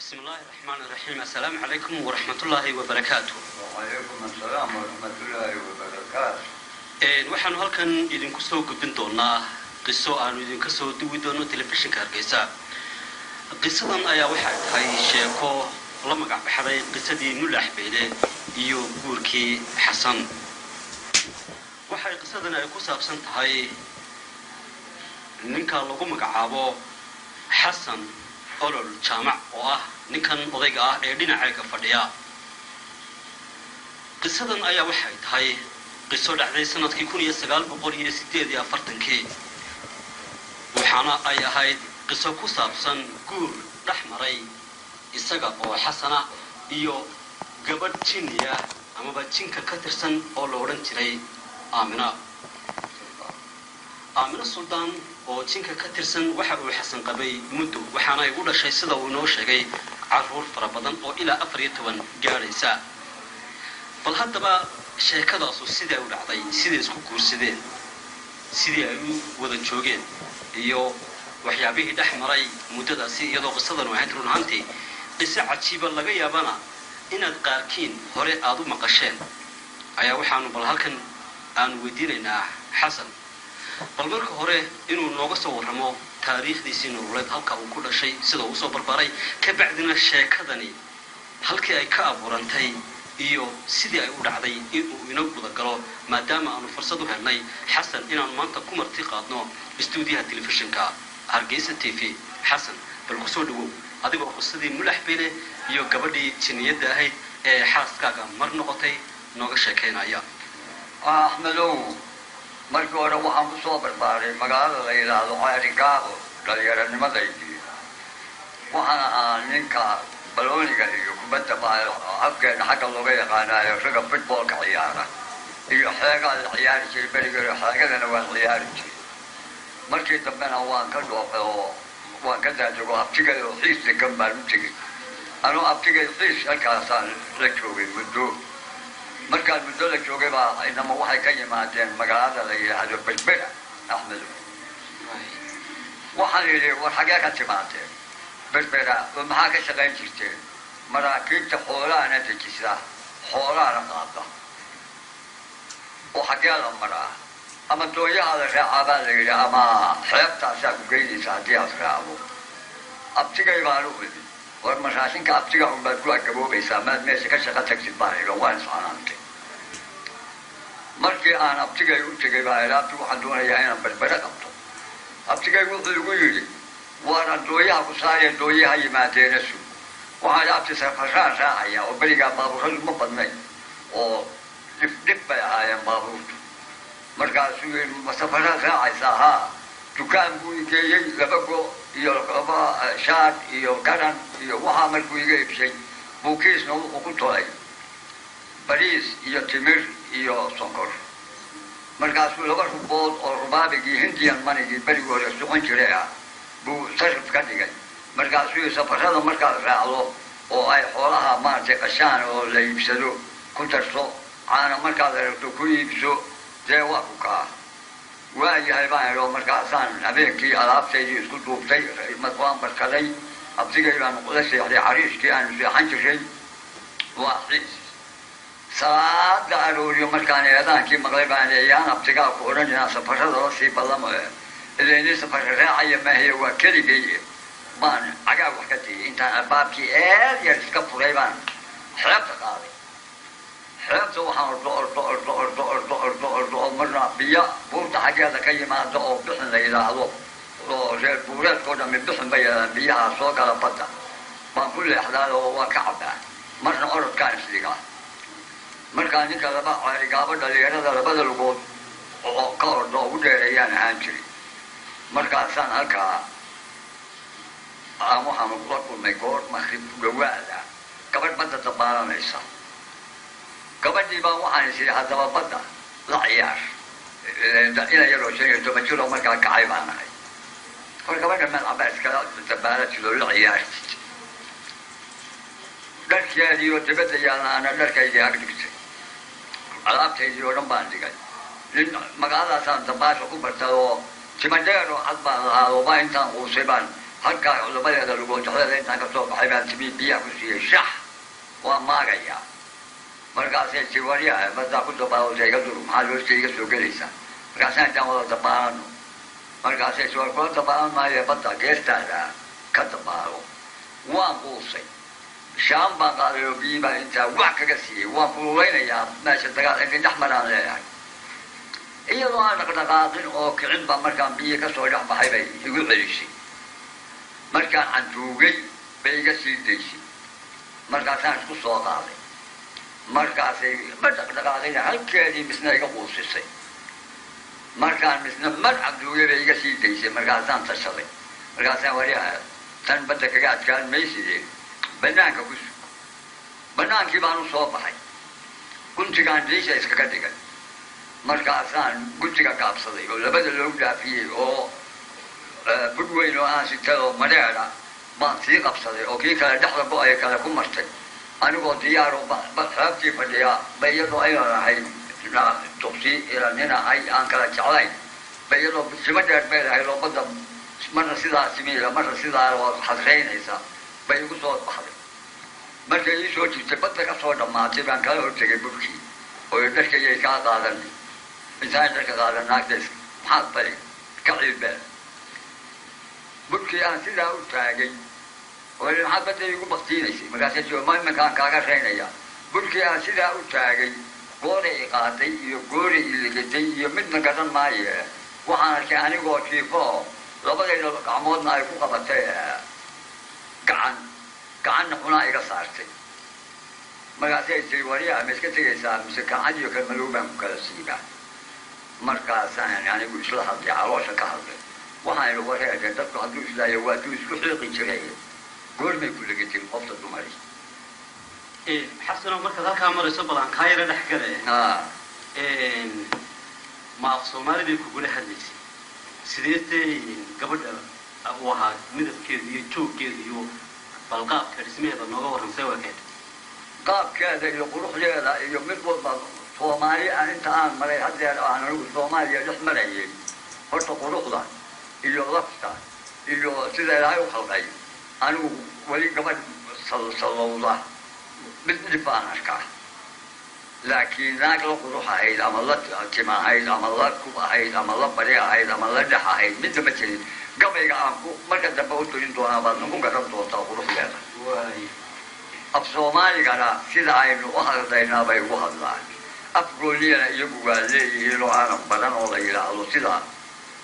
بسم الله الرحمن الرحيم. السلام عليكم ورحمة الله وبركاته. وعليكم السلام ورحمة الله وبركاته. waxaan halkan idinku soo gudbin doonaa qiso aan idinka soo duwi doono telefishinka Hargeysa. qisadan ayaa waxay tahay sheeko la magac baxday qisadii Mulax Beyle iyo guurkii Xasan. waxay qisadan ay ku saabsan tahay ninka lagu magacaabo Xasan olol jaamac oo ah ninkan odayga ah ee dhinacayga fadhiya. qisadan ayaa waxay tahay qiso dhacday sanadkii 1948 waxaana ay ahayd qiso ku saabsan guur dhaxmaray isaga oo Xasana iyo gabadh Jiniya ama jinka ka tirsan oo la oran jiray Amina Sultan oo jinka ka tirsan waxa uu Xasan qabay muddo waxaana ay u dhashay sida uu noo sheegay caruur fara badan oo ilaa 14 gaaraysa. bal haddaba sheekadaas sida u dhacday sidii isku guursadeen sidii ay u wada joogeen iyo waxyaabihii dhaxmaray muddadaasi iyadoo qisadan waxay runtii qiso cajiib laga yaabana inaad qaarkiin hore aad u maqasheen ayaa waxaanu bal halkan aan weydiinaynaa Xasan bal marka hore inuu nooga soo warramo taariikhdiisii nololeed halka uu ku dhashay sida uu soo barbaray ka bacdina sheekadani halkii ay ka abuurantay iyo sidii ay u dhacday inuu inoo guda galo maadaama aanu fursad u helnay Xasan inaan maanta ku marti qaadno stuudiyaha telefishinka Hargeysa TV. Xasan bal ku soo dhawow adigoo qisadii Mulax Beyle iyo gabadhii Jiniyada ahayd ee xaaskaaga mar noqotay nooga sheekeynaya. Ahmedow markii hore waxaan ku soo barbaaray magaalada la yiraahdo Caarigaabo dhalinyaranimadaydi waxaan ahaa ninka balooniga iyo kubadda afkeena xagga looga yaqaanayo raga footballka ciyaara iyo xeegaa la ciyaari jiray beriga xeegadana waan ciyaari jiray markii dambena waan ka dhoofay oo waan ka daadego abtigay oo xiis degan baan u tegey anoo abtigay xiis halkaasaan la joogay muddo markaan muddo la joogay baa inama waxay ka yimaadeen magaalada la yidhaahdo Berbera. Axmed waxaan yidhi war xagee ka timaadeen Berbera oo maxaa ka shaqayn jirteen maraakiibta xoolaana dejisa xoolaana qaada oo xagee la maraa ama dooyaha la raacaa baa la yidhi ama xeebtaasaa ku geynaysa haddii aad raacdo abtigay baan u idhi war mashaashinka abtiga unbaad ku agaboobaysaa maad meesha ka shaqo tagtid baan idhi waan iscanaantay markii aan abtigay u tegay baa idhi abti waxaan doonayaa inaan Berbera qabto abtigay wuxuu igu yidhi waan dooyaha ku saareen dooyaha yimaadeena su waxaan abti safaraan raacaya oo berigaa baabuuradu ma badnayn oo dhif bay ahaayeen baabuurtu markaasuu yidhi ma safaraan raacaysaa haa dukaan buu igeeyey laba go iyo laba shaar iyo garan iyo waxaa markuu iga iibshay buukiisna wuxuu ku tolay bariis iyo timir iyo sonkor markaasuu laba rubood oo rubaabigii hindiyan manigii berigii hore socon jiray ah buu sarif ka dhigay markaasuu safarada markaad raacdo oo ay xoolaha maartay qashaan oo la iibsado ku darso caana markaad aragto ku iibso dee waa ku kaa waayahay baan idho markaasaan habeenkii alaabtaydii isku duubtay waan barkaday abtigay baan kula seexday xariiskii aanu seexan jiray waa xiis salaada arooriyo markaan eedaankii maqlay baan eeyaan abtigaa ku odhan inaan safarada la sii ballamo ilayni safarka raacaya maahiya waa keligay baan cagaa wax ka diyay intaan albaabkii eed yar iska furay baan xeebta qaaday xeebta waxaan ordo marna biyo buurta xaggeeda ka yimaado oo bixin la yidhaahdo oo reer buureedkoo dhammi bixin bay yidhahdaan biyaha soo gala badda baan ku leexdaa oo waa ka cabbaa marna orodkaan isdhigaa markaa ninka laba Caarigaabo dhalinyarada labada lugood oo ka ordo ugu dheereeyaan ahaan jiray markaasaan halkaa waxaanu kula kulmay goor maqrib dhawaada gabadh badda dabaalanaysa gabadhii baa waxaan is idhi haddaba badda la ciyaar ina yaroo 15 jir oo markaa kacay baan ahay war gabadha meel caba iskala dabaalatid oo la ciyaartid dharkeedii oo dibadda yaalaana dharkaygii ag dhigtay alaabtaydii oo dhan baan dhigay nin magaaladaasaan dabaasha ku bartay oo timadheer oo cad baan lahaa oo baa intaan quusay baan halkaa culabadeeda lagu jeclada intaan kasoo baxay baan timi biyaha ku siiyey shax waa maagayaa markaasay jiwariya baddaa ku dabaalootay iga dur maxaa loosta iga soo gelaysaa markaasaan intaan wada dabaarano markaasay suwar kula dabaalan maayo badda geestaada ka dabaalo waan quusay shaan baan qaaday oo biyi baan intaa wax kaga siiyey waan kululeynayaa meesha dagaal inta dhex maraan leeyahay iyadoo aan dhaqdhaqaaqin oo kicin baa markaan biyi kasoo dhex baxay bay igu celisay markaan cantuugay bay iga sii daysay markaasaan isku soo qaaday markaasay ma dhaqdhaqaaqina halkeedii misna iga quusisay markaan misna mar cantuugay bay iga sii daysay markaasaan tashaday markaasaan wariyaha tan badda kaga adkaan maysideen banaanka ku sug banaankii baan u soo baxay guntigaan diisha iskaga dhigay markaasaan guntiga gaabsaday oo labada loogu dhaafiyey oo bud weyn oo aan sitay oo madheedha baan sii qabsaday oo kii kale dhexda go-ay kale ku martay anigoo diyaaro xeebtii fadhiyaa ba iyadoo aynan ahay tuqsi nina ay aan kala jeclayn ba iyadoo sima dheer bay lahay oo badda marna sidaa simiila marna sidaa oo xadreynaysa bay igu soo baxday markay ii soo jirtay badda ka soo dhammaatay baan kala hortegay budkii oo dharkayay kaa qaadan intaan dharka qaadan naagtays maxaad bari ka ciilbeen budkii aan sidaa u taagay oo maxaad badda igu baktiinaysay markaasay jiro ma iminkaan kaaga reynaya budkii aan sidaa u taagay gooray i qaaday iyo gooray i ligatay iyo midna garan maaye waxaan arkay anigoo jiifo labadayda gacmoodna ay ku qabatay gacanna xunaa iga saartay markaasay tiri wariyaha ma iska tegaysaa mise gacan iyo kan madow baan ku kala siibaa markaasaan anigu isla hadlay caloosha ka hadlay waxaan ihi wareega dadku hadduu islaayo waa duu isku xiiqi jiray goormay ku legatin qofta dumari xasano markaad halkaa marayso balaan kaa yara dhex gale ma af soomaalibay kugula hadlaysay sideetay gabadha u ahaa midabkeeda iyo jooggeeda iyo balqaabka dhismaheeda nooga warramsay waakeed qaabkeeda iyo quruxdeeda iyo mid walba soomaali aan inta aan maray haddeer aan anigu soomaaliya dhex marayay horta quruxda iyo lafta iyo sida ilaahay u khalqay anigu weli gabadh sallowda mid dhib baan arkaa laakiin naag la qurux ahayd ama la tim ahayd ama la kub ahayd ama la bari ahayd ama la dhex ahayd midna ma jirin gabayga aan ku marka dambe u turin doonaa baad nagu garan doontaa quruxdeeda af soomaaligana sida aynu u hadlaynaa bay ugu hadlaan afgooliyana iyagu waa leeyihiin oo aanan badan oo la yidhaahdo sida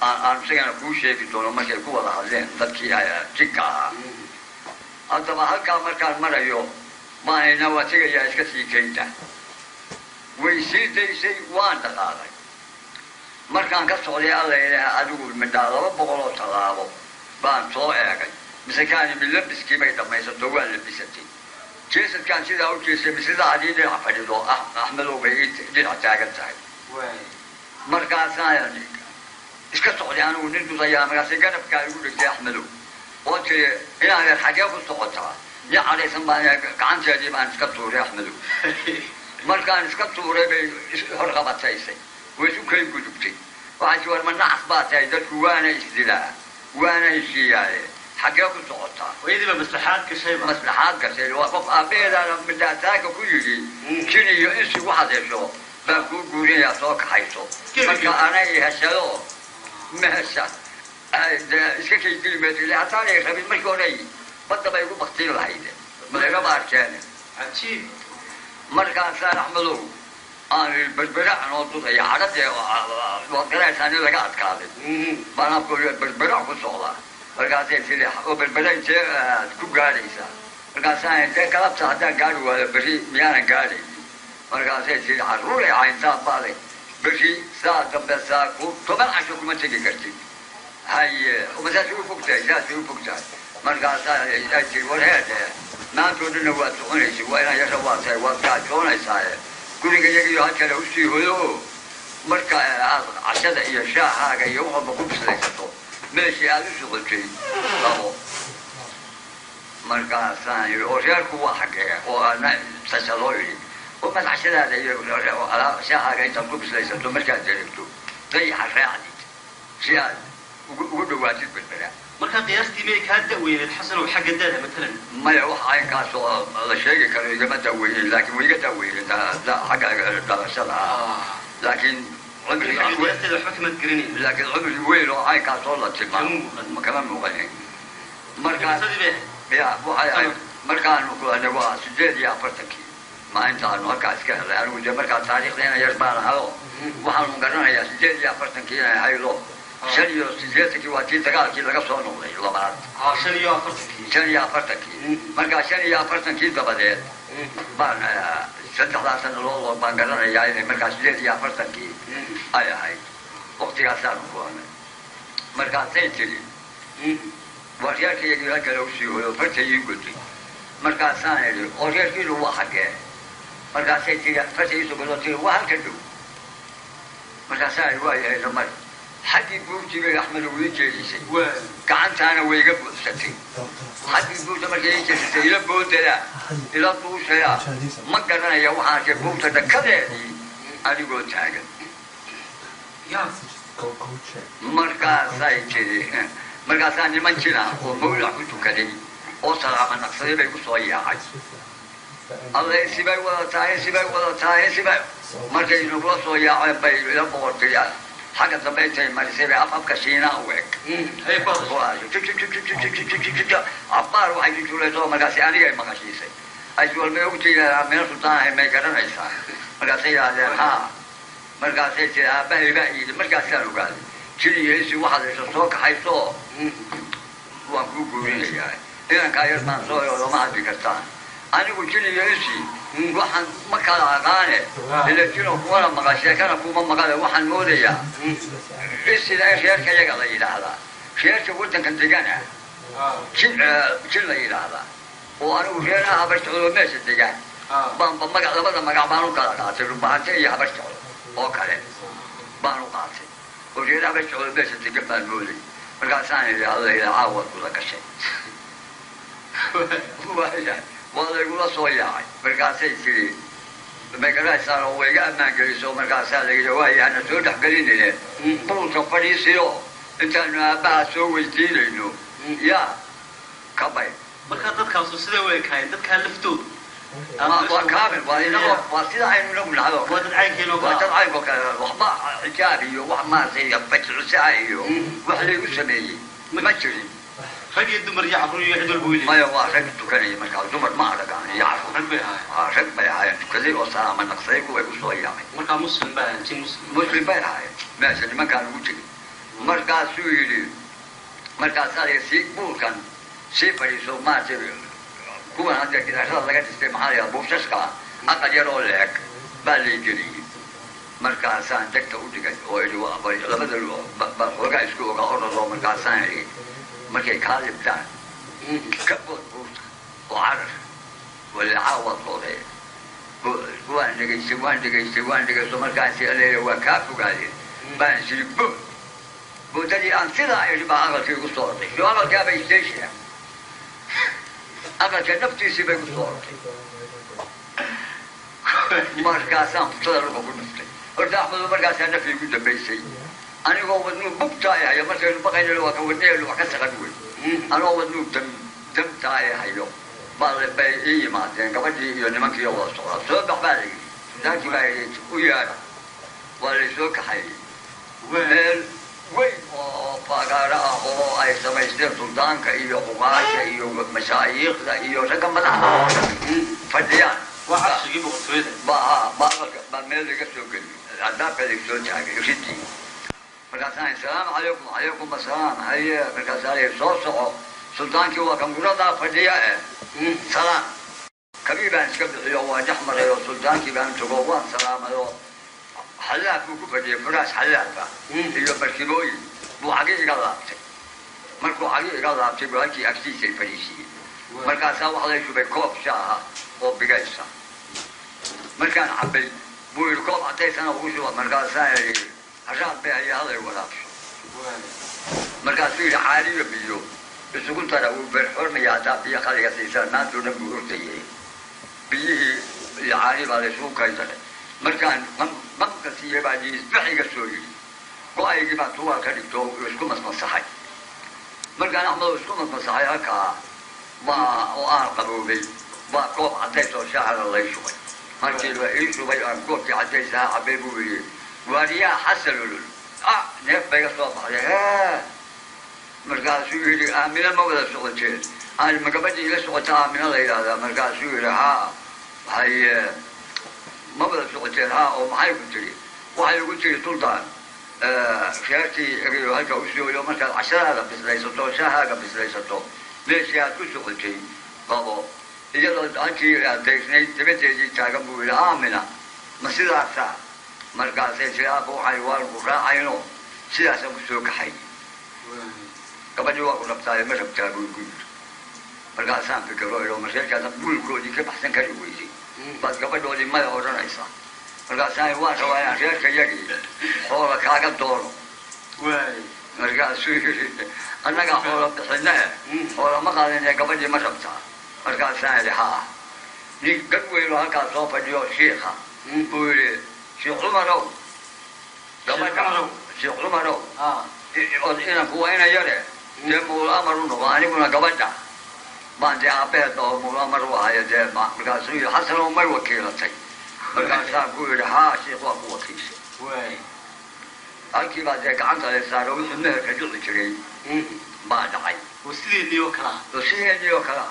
aan isagana kuu sheegi doono markay ku wada hadleen dadkii jigka ahaa haddaba halkaa markaan marayo maahayna waa tegayaa iska sii kaynta way sii daysay waan dhaqaaqay markaan ka socday alla ilaah adigu midhaa 200 tallaabo baan soo eegay mise kaani milabiskii bay dhammaysato waa labisatay jeesadkaan sidaa u jeesay misida adii dhinac fadhido axmedow bay dhinac taagan tahay markaasaan iska socday anigu nin dudayaa markaasay garabkaa igu dhigtay axmedow oo tiri inaadeer xagee ku socotaa nin cadhaysan baan gacanteedii baan iska tuuray axmedow markaan iska tuuray bay hor qabataysay way isu kay gudubtay waxaa si war ma nacas baa tahay dadku waana isdilaa waana heshiiyaaye xagee ku socotaa waydiiba maslaxaad gashayba maslaxaad gashay waa qof aabeheedaana midhaataanka ku yidhi jin iyo insi waxaad hesho baan kuu guurinayaa soo kaxayso marka anay heshado meesha iska kay dili meesha hataanay rabin markii horey badda bay igu baktiin lahayd maderaba arkeen cajiib markaasaan axmedow aan berberac noo dudaya cadhadee waad garaysaa nin laga adkaaday baan afko berberac ku socdaa markaasay tiri oo berberac intee ku gaadhaysaa markaasaan intee galabta haddaan gaadhi waayo berri miyaanan gaadhay markaasay tiri carruuray cayntaan baaday berri saa dambe saa 10 casho kuma tegi kartid haye masaasay u fogtahay saasay u fogtahay markaasaa ay tiri warheede maantoo dhanna waad soconaysay waa inaan yasha waa tahay waad gaajoonaysaa guriga iyagiyo halkale usii hoyo marka aad cashada iyo shaahaaga iyo waxalba ku bislaysato meeshii aad u socotay labo markaasaan yidhi oo reerku waa xagee oo aadna tashaloo yidhi oo maad cashadaada iyo shaahaaga intaad ku bislaysato markaad dareegto dayaxa raacdid si aad ugu dhawaatid berbera marka qiyaastii may ka daweyneed xasan oo xagga dada مثلا maya wax aynkaas oo la sheegi karo igama daweynin laakiin way iga daweynin xagga dhalashada laakiin cumriga qiyaastada xukmad garini laakiin cumri weyn oo aynkaas oo la tilmaamo kama muuqanin marka ya waxay markaan ku anagu 48 ما أنت عنو هكا إسكال أنا وجه مركز تاريخ لنا يربان هذا وحنا مقرنا يا سجل يا فرتن كينا هاي لو شنيو سجلتك واتي تقال كي لقى صون الله بعد شنيو فرتن كي شنيو فرتن كي مركز شنيو فرتن كي تبدأ بان سنت على سنة لو بان قرنا يا مركز سجل يا فرتن كي هاي وقت عسان كوانا مركز سينتري وارياك يجي لك لو شيء فرتن يقولي مركز ثاني وارياك يلو واحد markaasay tiri fasiisu galotay waa halka dhow markaasay waayay ramad xadii buurtiga Axmed uu jeedisay waa gacantaana way iga buuxsatay xadii buurta markay jeedisay ila boodada ila buushaya ma garanaya waxa ka buurta dhakadeedii adigoo taagan yaa markaasay tiri markaasaan niman jira oo mawla ku tukaday oo salaama naqsaday bay ku soo yaacay الله سباي ولا تاي سباي مركز نقول صويا عبي لا بورتيا حاجة زبايتي ما سباي أفهم كشينا ويك هاي بقى عبار واحد يقول له مركز أنا جاي مركز يسي أجول بيوتي من السلطان هاي ما يقدر يسا مركز هذا ها مركز هذا بهي مركز سالو قال شيء يسوي واحد يسوق حيسو وانكوكوري يعني إذا كاير ما صويا ولا ما أدري كستان أنا قلت لي يا وحن ما كان عقانه اللي كانوا كولا مقاشة كانوا كوما مقالة وحن موديا لا خير كي يقال إلى هذا خير شقولت كنت جانا كل إلى هذا وأنا وخيرها هبشتغل ماشي تجان بام مقالة بدل مقالة بانو كلا قاتل وبعدين هبشتغل وكله بانو قاتل وخيرها هبشتغل ماشي تجان بالمولي مركز ثاني إلى عاود ولا كشيء والله يقول صويا مركزي سيري مركزي صار هو يجمع كريسو مركزي هذا جواي أنا سودح قليل له بول كفري سيرو أنت أنا بعسو ويدين إنه يا كباي مركز كاسو سيدا ويكاين تذكر لفتو ما كامل وإنه واسيدا عين منهم هذا وادد عين كيلو وادد عين بك وحما إيجابي وحما زي بتر سعي وحلي يسميه ما تشري رجل الدمر يعرفون يعدوا البولي ما يوا رجل تكني مركز دمر ما أدرك يعني يعرفون رجل بيعاي تكذي وصار من نقصيك ويقصوا يامي مركز مسلم بقى أنت مسلم بيعاي ماشي ما كان وجهي مركز سويلي مركز هذا سيبول كان سيبريسو ما تبي كون عندك إذا شاء الله قد استمع يا بوشسكا أقل يرول لك بالي جري مركز سان دكتور ودك ويلي وابري لما دلوا بقى يسكوا قهر مركز سان مركي كاذب تان كبر بوت وعرف ولا عوض صوتي وان دقيقة سو مركز سيالي وكافو قالين بان سيري بوت دي أنصلا يجب أغل في صوتي شو أغل كابا يستيشي أغل كنفتي سيبا صوتي مركز سان فتلا ربا كنفتي ارتاح من مركز سان نفي قد بيسي أنا هو ودنو بقطعي هيا مثلا بقينا لو كودني لو كسر قدوي أنا هو ودنو دم تاعي هيا بعد بيجي ما تين كبدي يعني ما كيو وصل سو بحالي ذاك باي ويا ولا سوق حي وين فقارا هو أي سماء سلطان كأيو قواش أيو مشايخ أيو رقم ملا فديان وعش يجيبوا قصيدة ما ميل كسوق العذاب اللي يسوي حاجة يشتي مركزان السلام عليكم وعليكم السلام هيا مركزان صوصو سلطان كي هو كم قرطة فدية سلام كبيبان سكبت يو جحمر يو سلطان كي بان تقوان سلام يو حلاف مكو فدية فراس حلاف يو بركبوي بو حقيقي قلابتي مركو حقيقي قلابتي بو هكي أكسيسي الفريسي مركزان وحلا يشو بكوب شاها وبقايسا مركان عبي بو الكوب عطيسانا وغشوا مركزان عشان بيعي هذا يولابش مركز فيه حالي بيو بس كنت أنا وبالحرمة يا تابي خلي قصيصة ما تقول بقولتي بيه العالي على سوق كذا مركان ما قصية بعدين بحي قصوري قاعد يجمع طوال كذي تو يسكون مصحي مركان أحمد وسكون مسحي هكا ما وأنا قبولي ما كوب عديت وشاعر الله يشوي هالشيء الوحيد شوي أنا كوب عديت ساعة حبيبي وريا حسن نف بيقصوا عليه مركان سويلي آمنة ما ولا سوتشين أنا ما قبلت إلى سوتها آمنة لا هذا مركان سويلي ها هاي ما ولا سوتشين ها أو ما هي قلت لي وهاي قلت لي سلطان شهرتي أقول هالك أسلوب يوم مثلا 10 هذا بس ليس تو شهر بس ليس تو ليش يا كل شيء بابا إذا لو أنت تكني تبي تيجي تاجم بقول آمنة ما سيدا مركز سيدا أبو حيوان بكرة عينه سيدا سمسوك حي قبل يوم أقول بتاعي ما شفتها بقول مركز سام في كروي لو مسير كذا بقول كودي كيف أحسن كروي بس قبل دولي ما يورنا إيسا مركز سام يوان سوايا سير كيجي هو كاغا دورو واي مركز سوي أنا قاعد بحناه هو ما قال إني قبل ما شفتها مركز سام ها ني قبل له هكذا صوف اليوم شيخا بقول شيخ عمرو قبل شيخ عمرو إنا كوينا يره جمول أمرون وأنا كنا قبل ده بعد أبيت أو مول أمرو هاي ده مركز سوي حسن وما وكيلتي مركز سام بقول ها شيخ وكيل واي halkii baa dee gacanta la saaro wuxuu meherka dhici jiray baa dhacay وسيدي وكلا sidii oo kale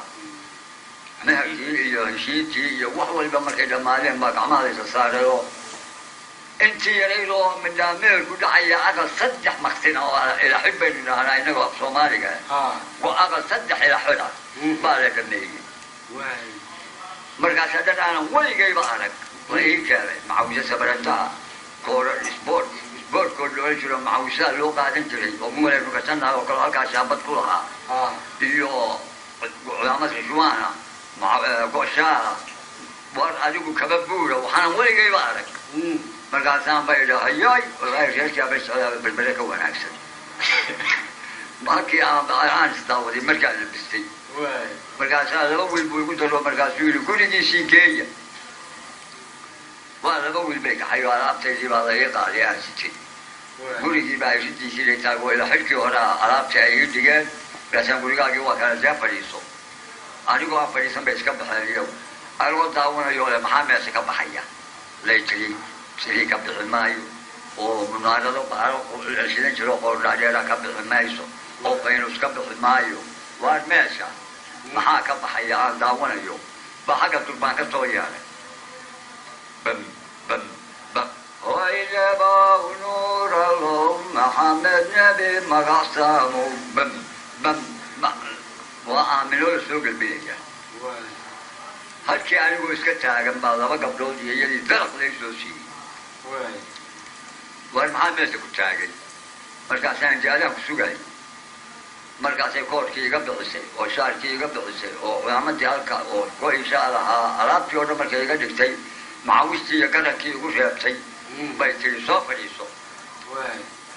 meherkii iyo heshiiskii iyo wax walba markay dhammaadeen baa gacmaha la saarayo intii yaraydoo midnaa meherku dhacaya aqal 3 maqsin oo ila xibbaynu idhahnaa inagoo af soomaaliga waa aqal 3 ila xoda baa la dhameeyey markaas haddana aanan weligayba arag waa ii keenay macawisa sabarantaa koora sport boorkood loola jiro macawisa loo qaadan jiray oo muleenu ka sanaa oo kale halkaas shaabad ku lahaa iyo culaamad xiswaana go'shaala war adigu kaba buura waxaan weligayba arag markaasaan bay idhaahayay wallaahi reerkaa bay socdaa berbere ka wanaagsan halkii aan isdaawaday markaa la bistay markaasaa 2 wiil buu igu daro markaasuu yidhi gurigiisii geeya waa 2 wiil bay kaxay oo alaabtaydii baa laga qaaday aan sitay gurigii baa riddiisii la taago ilaa xilkii hore alaabtii ay ii dhigeen markaasaan gurigaagii waa kala dee fadhiiso anigoo aan fadhiisan bay iska baxeen iyagu anigoo daawanayo le maxaa meesha ka baxaya lay tiri sidii ka bixi maayo oo munaarado baaro shidan jiro qoordhaadheera ka bixi mayso oo faynus ka bixi maayo waar meesha maxaa ka baxaya aan daawanayo baa xagga durbaan ka soo yeelay bam bam bam وإذا نور الله محمد نبي مقصامه بم بم وآمنوا لسوق البيئة هالشي أنا أقول إسكتها جنب هذا قبل يلي درق ليش شيء والمحمد سكتاجي مركز سان جاله كسوقي مركز يكور كي قبل الشيء وشار كي قبل الشيء وعملت هالك وإن شاء الله أراد في يوم مركز يقدر شيء معوشتي يقدر كي يقول شيء بيتري سو فريسو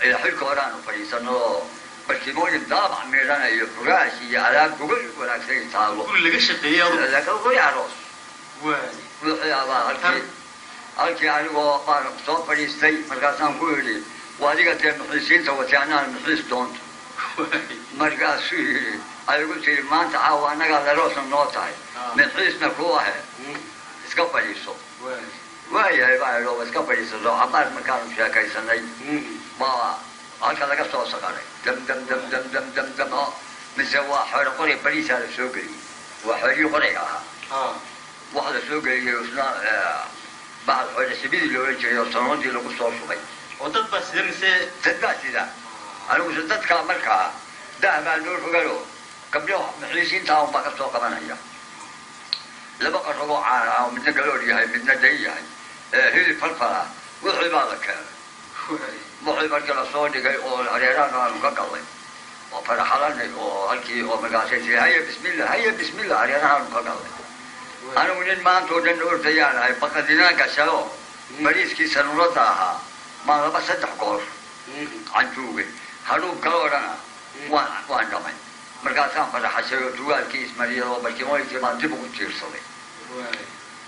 إلى حلك ورانا فريسانو بركيمون الضابع ميرانا يفراشي على جوجل ولا شيء تعالوا كل اللي قش الدنيا لا كل يعرف يا الله هالكي يعني هو بارك سو فريستي مركزان كوري وهذيك المحيسين توتيانا المحيس دونت مركز سوري أقول شيء ما أنت عاونا قال روس النوتاي محيسنا كواه إسكابريسو وهي بقى لو بس كبر يصير عبارة مكان فيها كيسناي ما هكذا قصة صغيرة دم دم دم دم دم دم دم مسوا حول قرية بريس على سوقي وحولي قرية واحد سوقي يوصلنا بعد حول سبيل اللي يجي يوصلون دي لو قصة شوي وتبى سيرمسة تبى سيدا أنا وصلت كامركا ده ما نور فقالوا قبل يوم محلسين تاهم بقى قصة كمان هي لما قصوا عارا ومثل قالوا لي هاي مثل دي هي الفلفلة وحبالك وحبالك الصوت جاي أول عريان أنا مقلّي وفرح لنا وهالكي ومقاسي هيا بسم الله هيا بسم الله عريان أنا مقلّي أنا من ما أنتو جنور تيار هاي فقدنا كسلو مريض كي سنورتها ما لبس صدق قور عن جوبي هروب كلورنا وان دمن مرقاسان فرح سيو دوال كيس مريض وبركي موي كمان تبغوا تصير صلي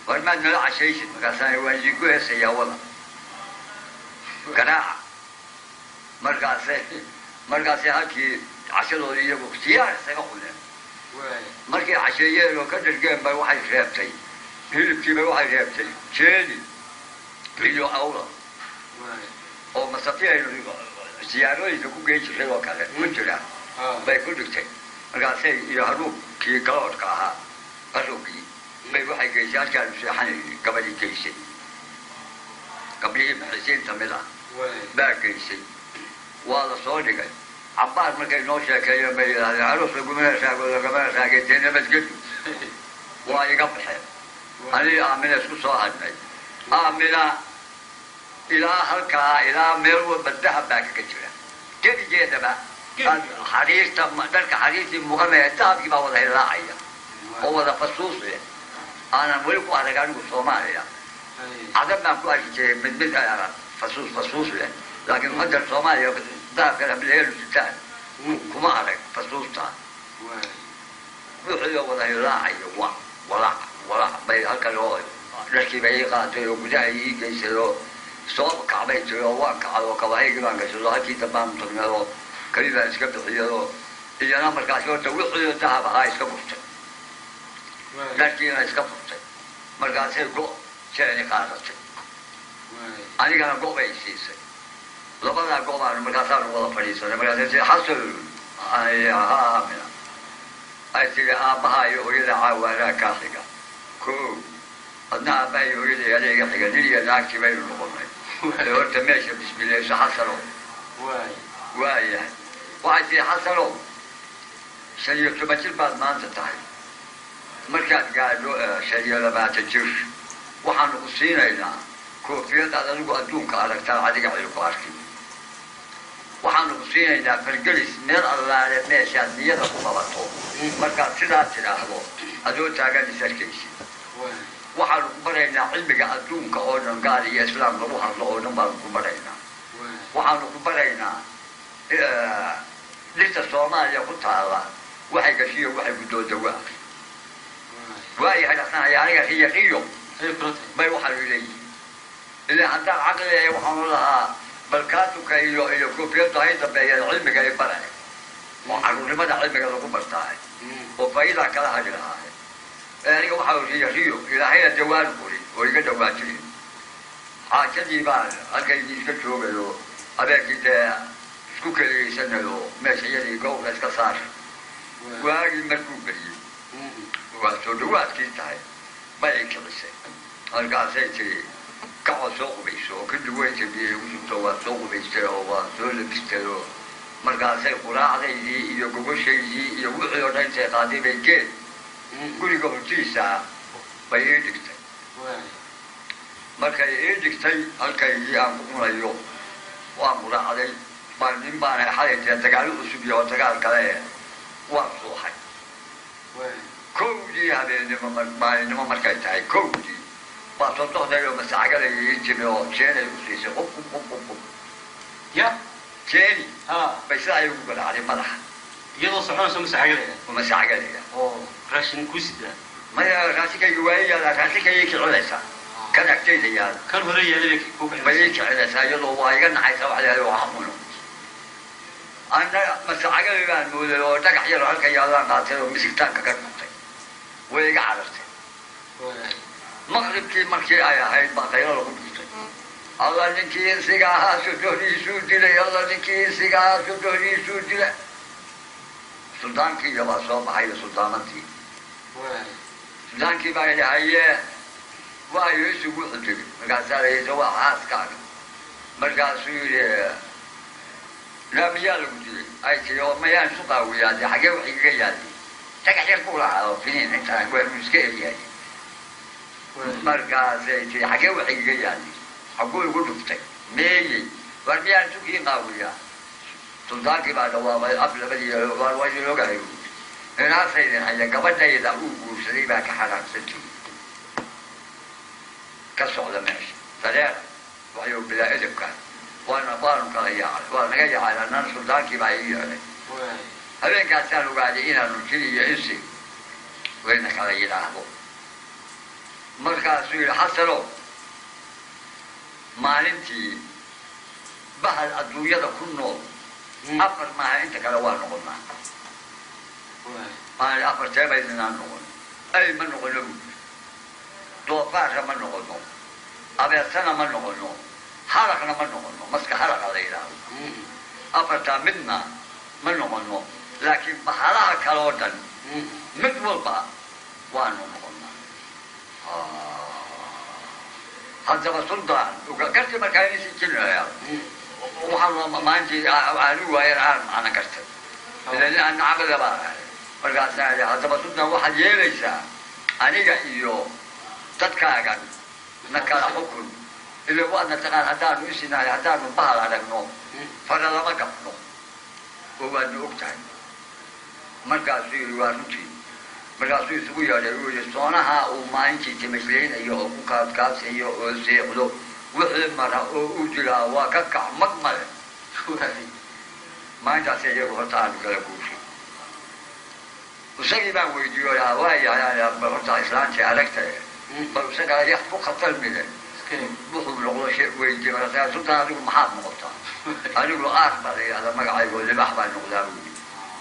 وما نلعب شيء مرقاسان يوجيكوا سيا ولا قناعة مرقاسي هالكي عشان يجيبوا اختيار سيقولون مركي عشية لو كدر جنب واحد رابطي هيلبتي بواحد رابطي شيلي فيديو أولا أو مسافية سيارة يجيبوا جيش حلو كذا وانتلا بيكون دكتور مركي يهرب كي كلاود كها أروكي بواحد جيشان كانوا سيحني قبل جيشي قبل حسين تملا باقيسي والله صادق عباس ما كان نوشة كي يبي العروس يقول ما شاق ولا كمان شاقتين بس قد ويقبح أنا آمنة شو صاحبني آمنة إلى هلكا إلى ميرو بدها باقي كتير كيف جيت بقى حريص تم درك حريص مغمى التاب كي بقول هلا عيا هو ده فصوص أنا ملكو على كانوا صوماليا عدم ما كواش من فصوص لكن مدر صوماليا داخل بالليل وستان كما عليك فصوصتا وحيو ولا يراعي ولا بي هكا لو رشي بي قاتل وقدائي يسلو صوب كعبي تلو واقع وكواهي كمان كسلو هكي تبام تغنرو كريفا اسكبت حيو إذا أنا مركاسيو توحيو تهب هاي اسكبت رشي أنا اسكبت مركاسيو قو شيني قارت أنا كان قو بيسيسي لبنا قوما مركزان ولا فريسة مركزان حصل أي هامنا أي ترى أبها يقول عوانا كاسكا كو أنا أبها يقول عليك حاجة نيجي ناكي بين القومين لو أنت ماشي بسم الله إيش حصلوا واي واحد حصلوا شيء تبتل بعد ما أنت تعرف مركز قالوا شيء لما تجيش وحنا قصينا إلنا كوفيات على لقوا أدونك على كتار عادي على القاركي waxaanu ku siinaynaa fargelis meel allaale meeshaad niyada ku qabato markaad sidaa tidhaahdo adoo taagan isarkaysi waxaanu ku baraynaa cilmiga adduunka oo dhan gaal iyo islaam lagu hadlo oo dhan baanu ku baraynaa waxaanu ku baraynaa lista soomaaliya ku taala waxay gashiyo waxay guddooda waa waayahay dhaqanaya aniga riyaqiyo bay waxaa leeyihiin ilaa haddaan caqliya waxaanu lahaa balkaatuka iyo koofiyadda hay dambeeyeen cilmiga ay baraya oo caruurnimada cilmiga lagu bartaay oo faa'iida kala hadi lahaay aniga waxaa riyo ilaahayna dawaan buri oo iga dhawaajiyay xaajadii baan halkaydi iska joogayo adeegkii dee isku keligeysanayo meeshayadii gowra iska saar waagii markuu geliyey waa soo dhawaadkii tahay bay kicisay halkaasay tiri كعو سوق بيسو كل وقت بيوجدوا سوق بيسو وسوق بيسو مركزي قراء ذي يقول شيء يقول يردين سقادي بيجي كل يوم تيسا بيجيك مركزي يجيك تي هالكي يأمر اليوم وأمر عليه بعدين بعد حاجة تقالوا أسبوع وتقال كلاه وصوحي كودي هذا نما مركزي تاعي كودي ما تصدق ده يوم الساعة اللي يجي من شيني وسيسي هوب يا شيني بس لا يقول عليه ملح يلا صحنا سو مساعة ومساعة ليه راشن كوسيدا ما يا راشي كي جوايا لا راشي كي يكل عليها كان أكتيد يا كان هري يلي بيك عليها يلا وايد نعيش عليها وحمله أنا مساعة اللي كان مولى تقع يلا هالكي يلا قاتل مسكتك كرمتي ويقع عرفته مغرب كي مركي آية هاي باقينا لكم الله نكين سجاها سجوني سودلة الله نكين سجاها سجوني سودلة سلطان كي جوا صوب هاي سلطانتي سلطان كي باي هاي وايو سبوع تبي مقاسا يسوى عسكر مقاسا لا ميال قدي أي شيء ما ينسقى ويادي حاجة وحاجة يادي تكحيل كلها فينين أنت أقول مسكين يعني مركزي حاجة وحاجة يعني أقول دفتي ميلي ورميان سوكي قاوية سلطان كي بعد الله قبل بدي والواجب لقاه هنا سيدنا حاجة قبل لا يدعوه سريبا كحرام ستي كالصعدة ماشي ثلاثة وحيو بلا إذن كان وانا بارم كغيار وانا يجعل أننا سلطان كي بعيد عليه هذين كانوا قاعدين نجري يئسي وإنك على يلعبه مركز حصلوا maalintii bahal adduunyada ku nool أفر ما أنت كلوان نقولنا ما أفر تبعي لنا نقول أي من نقوله دو فاشة من نقوله أبي سنة من نقوله حركنا من نقوله مسك حركة علينا أفر تامنا من نقوله لكن بحرها كلودا مدول با وانو نقولنا هذا السلطان وقرت مكاني سكينة يا وحنا ما عندي علو غير عارف أنا قرت لأن أنا عمل بقى مرقاسا هذا السلطان واحد يليسا أنا جايو تتكاغن نكال حكم اللي هو أن تقال هدان ويسنا هدان بحر على النوم فلا ما قفنو هو أن أكتر مرقاسي وارنتي مرقاسي سوي على وجه صنعها وما أنتي تمثلين أيوه كاب أيوه زيقلو وحده مرة وجلا وكك مكمل ما أنت سيجوا هتان كلا كوشي وسقي ما ويديو يا واي يا بقول إسلام تعلقت بس قال يحفظ خطر منه بخل لغة شيء ويدي مرة سلطان هذا محاب نقطة هذا أكبر هذا ما قاعد يقول لي بحبان نقطة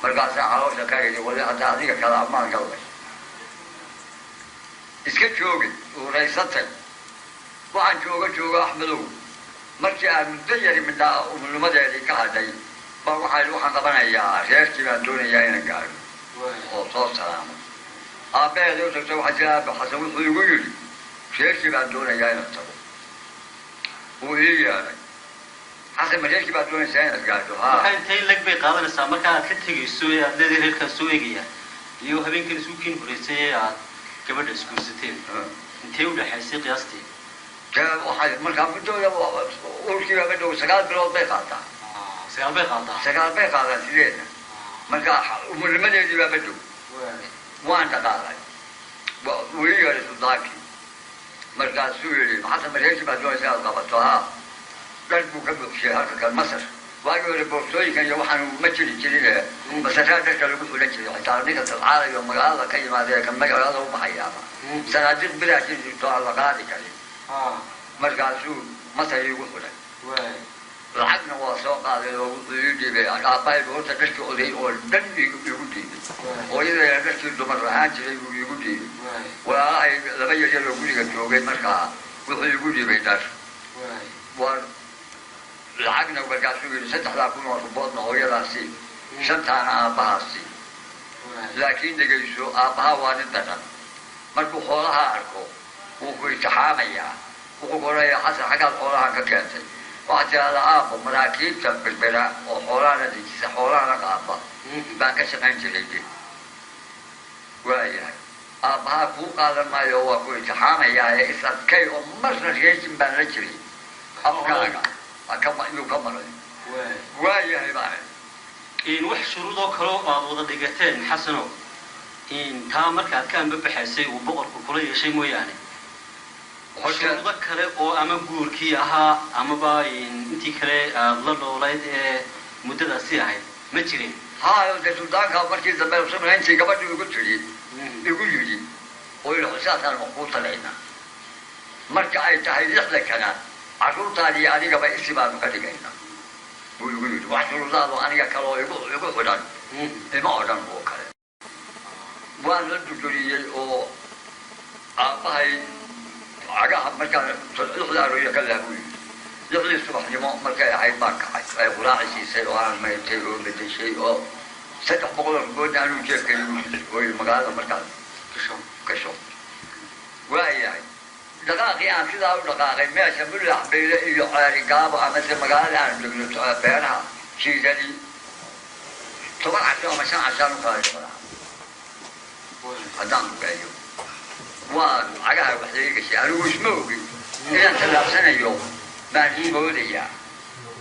مرقاسا عروسة كاين يقول هذا هذيك كلام ما نقول إسكت شوقي ورئيسته وعن شوقه أحمدو مرجع من ديري من لا ومن المدير كهذي بروح قبنا يا شيخ كمان دوني يا إنك قال وصوت سلام أبي لو تسوي حجاب حسوي يقول شيخ كمان دوني يا إنك وهي يعني حسب ما جاك بعد وين سنة قالوا ها waxaan tahay lag bay qaadanaysaa marka aad ka tagayso ee aad leedahay reerka soo eegaya iyo habeenkan suuqiin horeysay aad gabadha isku siteen intee u dhaxaysay qiyaastii جاب واحد مركب بدو يا أولكي بدو سكال بلاد بيقاطع سكال بيقاطع سيدنا مركب ومن المدينة دي بدو وان تقاطع وهي السوداكي مركب سوري حسب ما جاك بعد وين سنة قبضتها قلبه كم شيء هذا كان مصر واجوا البورسوي كان يوحنا متشري كذي بس هذا كان يقول لك حتى نيجي العالم يوم هذا كي ما ذا كم هذا هو بحياة سنادين بلا شيء يطلع لقادي كذي مركزو مصر يقول لك العقل وسوق هذا يجي به أباي بقول تكشف أولي أول دم يقول لي وإذا يكشف دمر رهان يقول لي ولا لما يجي يقول لي كجوجي مركز يقول لي بيدار العقل وبركاسو ست حلاكون ورباطنا هو يلاسي شنتانا أباسي لكن دقيسو أبها واندنا مركو خولها أركو وكو يتحاميا وكو قولي حسن حقا خولها ككاتل وحتى هذا أبو مراكيب تنبربرا وخولها نديكي خولها نقابا بانك شغان جليدي وإياه أبها فوق هذا ما يوكو يتحاميا إسان كي أمرنا شيء بان رجري أبقى كم يكمل وياه بعد إن وح شروطه كلو وضع دقيقتين حسنوا إن تامر كان ببحثي وبقر كل شيء مو يعني شروطه كله أو أما جور كيها أما باين أنتي كله الله ولايد مدة سياحة ما تري ها السودان كان مركز زمان سمع أنتي قبل يقول تري يقول يجي ويروح ساعة المقبوط علينا مركز تحيل لك أنا عشان تالي أنا قبل إسمع مكتبينا ويقول وعشان زادوا أنا كلو يقول فلان ما أدري هو كله وأنا الدكتوري أو أباي أجا مركز يخلع رؤية كله يخلع الصبح يوم مركز عيد ماك عيد غراء شيء سيروان ما يتيرون بدي شيء أو ستح بقول بقول أنا وجهك كيو المقالة مركز كشوم وياه دقائق عن كذا ودقائق ما شمل الحبيلة يعارقاب مثل مقال عن دقيقة بينها شيء ذي طبعا عشان قال هذا كيو وعجاه بحذيك شيء أنا وش موجي إذا 3 سنة يوم ما في مولية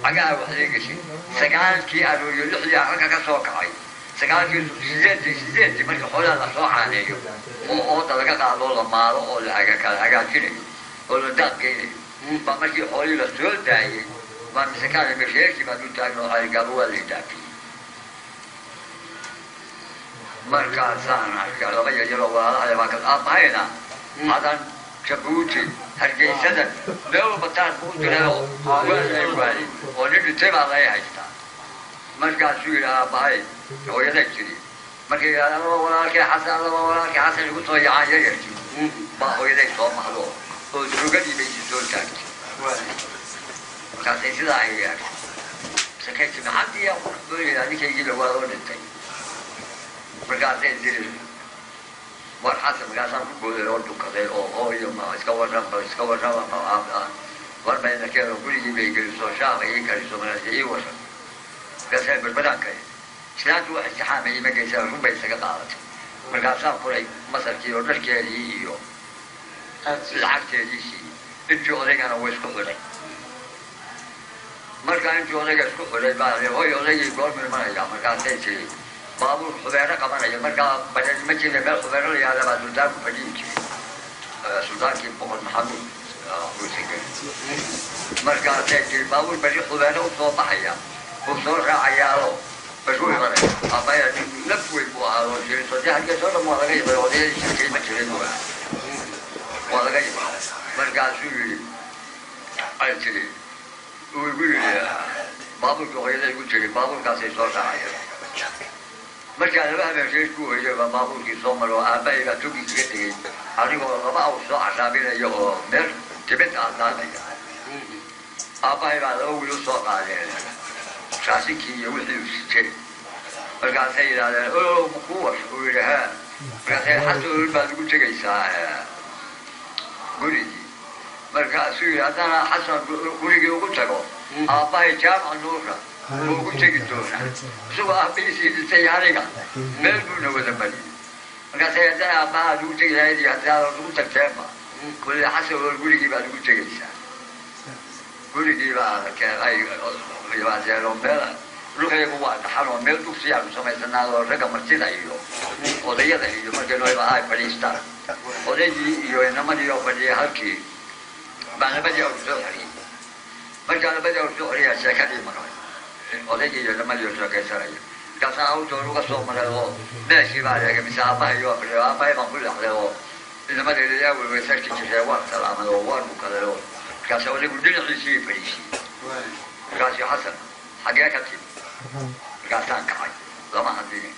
عجاه بحذيك شيء سكان كي أنا يلحي عركة كسوكاي سكان كي سيزنتي مرك حولا لصوحة عليه oo dalaga qaado la maalo oo la hagaajinay oo la daaqay ba markii xoolii la soo daayay ma misakaan ma sheekii ma du taagno ay gabo wali daaqay markaasaan arkaa laba yaro walaalaha baa ka aabahayna hadan jabuuti hargeysada loo bataan ku dirado waa oo nin teba la haysta markaasuu yidhahaa bahay hooyaday tiri markay yidhahda laba walaalkii xasan igu soo yacaan yaryarkii baa hooyaday soo maxdo oo sugadii bay si soo taagtay markaasay sidaa ay yeeshay sakay timi haddii aan ku dhexdoonayaa ninkaygiiba waa loo dhintay markaasay tiri war xasan markaasaan ku gooday oo dhukaday oo hooyo ma iska warrama war bayna keeno gurigii bay geliso shaaba ii kariso markaasay ii warran markaasay berbadaan kari islaantu wax istixaamayay ma geysaa run bay isaga qaadatay markaasaan furay masarkii oo dharkeedii iyo lacagteedii siiyey intii odaygana way isku xidhay markaa intii odayga isku xidhay baa hooy odaygii goormu imanaya markaasay tiri baabuur xubeero qabanaya markaa badhani ma jira meel xubeero la yihahda baa suldaanku fadhiyi jiray suldaankii boqor maxamuud markaasay tiri baabuur bari xubeero u soo baxaya uu soo raacayaalo basuu imanaya abaya laf weyn buu ahaadoo jiri sodii halkeesoo dhan waa laga yimay odayadii shirkay ma jiray buu ahaa waa laga yimay markaasuu yidhi ay tiri uu igu yidhi baabuurkii hooyada igu tiri baabuurkaasay soo raacayaan markaa laba habeen reer ku hoyday baa baabuurkii soo maro aabbahay baa togii kaga tegey anigoo laba aw soo cashaabinaya oo meel tibinta adlaanaya aabbahay baa laba wiil u soo qaadeen raasinkii iyo wixii u sitay markaasay yidhahdeen makuwas uu yidhi haa markaasay xasan baad ugu tegaysaa gurigii markaasuu yidhi haddana xasan gurigii ugu tago aabbahay jaamaca nuura wuu ugu tegi doonaa isagoo aabbahiisii dhintay aniga meel buuna wada mariyey markaasay haddana aabbaha ad ugu tegi lahayd iyo haddii aadan ugu tagteenba kulli xasan oo gurigii baad ugu tegaysaa gurigii baa ay yimaadeen oo meel luqaygu waa dhaxan oo meel dugsiyaanu samaysanaadoo ragga martida iyo odayada iyo markay nooyba ay fadhiistaan odaygii iyo inamadii oo fadhiyay halkii baa labadii awr soo xoriyey markaa labadii awr soo xoriyaa sheekadii maqlay odaygii iyo inamadii oo sheekaysanaya markaasaa hawtoon uga soo maray oo meeshii baa leegay mise aabbahay oo fadhiyo aabbahay baan ku dhexlay oo inamadayda yaa welway sarki jirtay waan salaamay oo waan bukaday oo markaas odaygu dhinaciisii fadhiisiyey markaasii xasan xagee ka timi markaasaan kacay lama hadlinin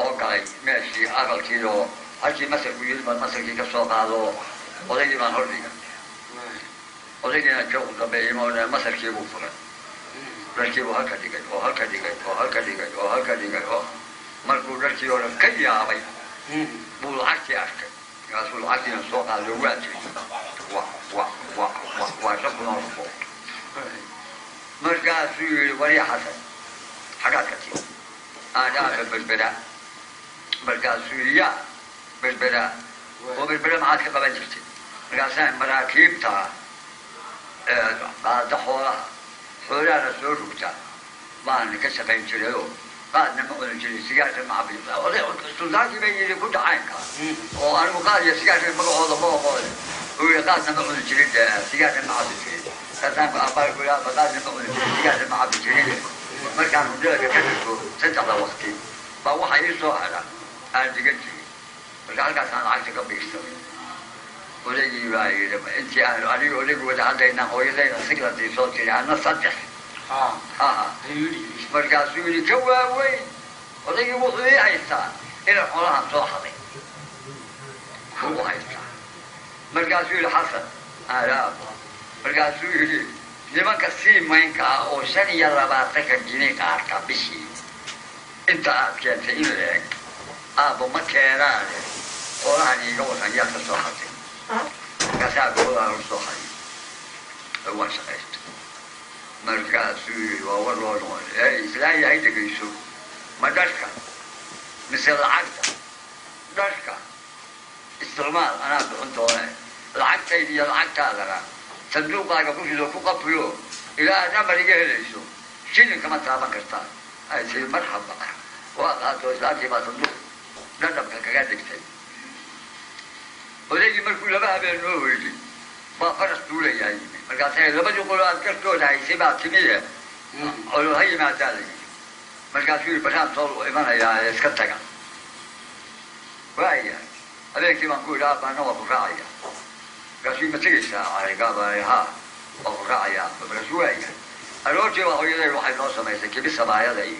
oo galay meeshii aqalkii oo halkii masarku yiri baan masarkii ka soo qaado odaygii baan hordhiga odaygiina joogu dambeeyey moona masarkii buu furay dharkii buu halka dhigay oo halka dhigay oo halka dhigay oo halka dhigay oo markuu dharkii oo dhan ka yaabay buu lacagtii arkay markaasuu lacagtiina soo qaado waa tiri waa sabunoo rufo markaasuu yidhi wariya xasan xagaad ka timi aanaaba berbera markaasuu yidhi yaa berbera oo berbera maxaad ka qaban jirtay markaasaan maraakiibta qaada xoolahana soo rugta baan ka shaqayn jirayoo qaadna ma cunin jirin sigaarka ma cabi suldaankii bay yidhi ku dhacaynka oo anigu qaad iyo sigaarka magacooda ma oqoole uu yidhi qaadna ma cunin jirin sigaarka ma cabi jirin kasaanku aabbahay ku yidhaha qaadna ma cunin jirin sigaarka ma cabi jirin markaan hudalka ka dhigto saddexda waqti baa waxa ii soo hadha aan digan jirin marka halkaasaan lacagta ka biirsamay odaygii baa yidhi intii aan aniga odaygu wada hadlaynaa hooyadayna sigladii soo tiri ana saddex markaasuu yidhi ka waaweyn odaygii wuxuu ii haystaa inay xoolahan soo haday u haystaa markaasuu yidhi xasan aalaab markaasuu yidhi nimanka siimaynka ah oo 25 jini qaarka bishii inta aad keentay in leeg aabbo ma keenaane xoolahan iiga wadan yaa ka soo haday markaasaa goodaan u soo haday waan shaqaysta markaasuu yidhi waa war loo noqon islaan yahay dhegayso ma dharka mise lacagta dharka isticmaal anaa bixin doone lacagtayda iyo lacagtaadana sanduuqaaga ku rido ku qabriyo ilaa aad amar iga helayso shilin kama taaban kartaa ay tii marxaba waa qaato islaantii baa sanduuq dhadhabka kaga dhigtay odaygii markuu 2 habeen noo hoyday baa faras duulayaa yimi markaasay 2 qolo aad kartooda haysay baa timiye olo ha yimaadaa la yidhi markaasuu yidhi bashaan soo imanayaa iska taga waaya habeenkii baan ku yidhi aabbaana waa ku raacaya markaasuu ma tegaysaa arigaabaa haa waa ku raacayaa markaasuu waaya الوجه وهي واحد نوصل ما يسكت بس بايا ذي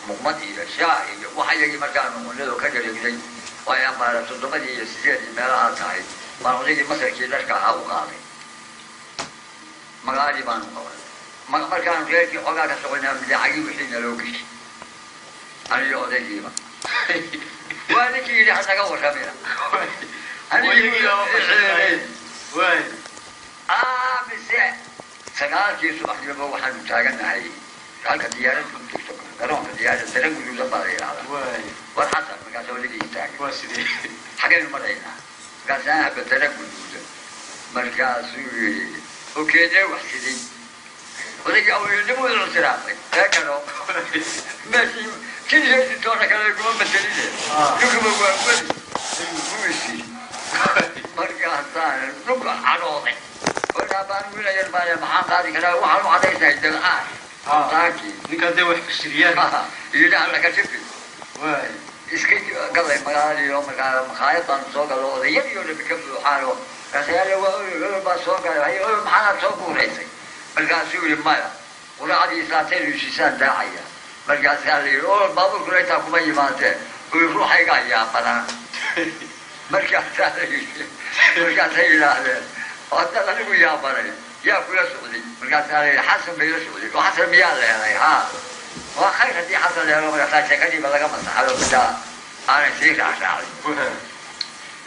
مقمدي شاعي واحد يجي مكان من له كذا يجي ويا ما تصدمني يسير ما لها ساي ما هو يجي مثلا كذا كهاو قاضي مغادي ما نقول ما كان غير في حاجة كسرنا من عجيب حين لوكش أنا يقول لي ما وأنا كذي حتى قوة كاملة أنا يقول وين بس سقال كيسو أخي بابا واحد متاجنا هاي قال كديانة كنت كرام كديانة سلام كل يوم باري هذا والحسن ما قال لي يتاج واسدي حاجة مرينا قال أنا بترك كل مركز وكذا وحسدي ولكن أول يوم الأسرة هكذا ماشي كل شيء تطلع كذا يقوم بتدري يقوم بقول ماشي مركز ثاني نبغى عروضه ولا بانقول يا المال محام هذه كذا وحلو عليه زي الآن تاكي نقدر وح الشريان يلا لك شوفي واي إسكت قال لي مقالي يوم مخايط عن سوق الله يبي يقول بكم حاله كسيالي ويقول بسوق هاي محل سوق ورئيسي مركز سوري مايا ولا عادي ساعتين وشيسان داعية مركز سالي أول بابور كله تاكم أي مانته ويروح يقعد يا فلان مركز سالي مركز سالي هذا هذا أنا ويا بري يا كل سعودي مركز سالي حسن بيل سعودي وحسن بيال يعني ها وخير هدي حسن له مركز شكلي بلغ مسحله بدا أنا شيخ عشان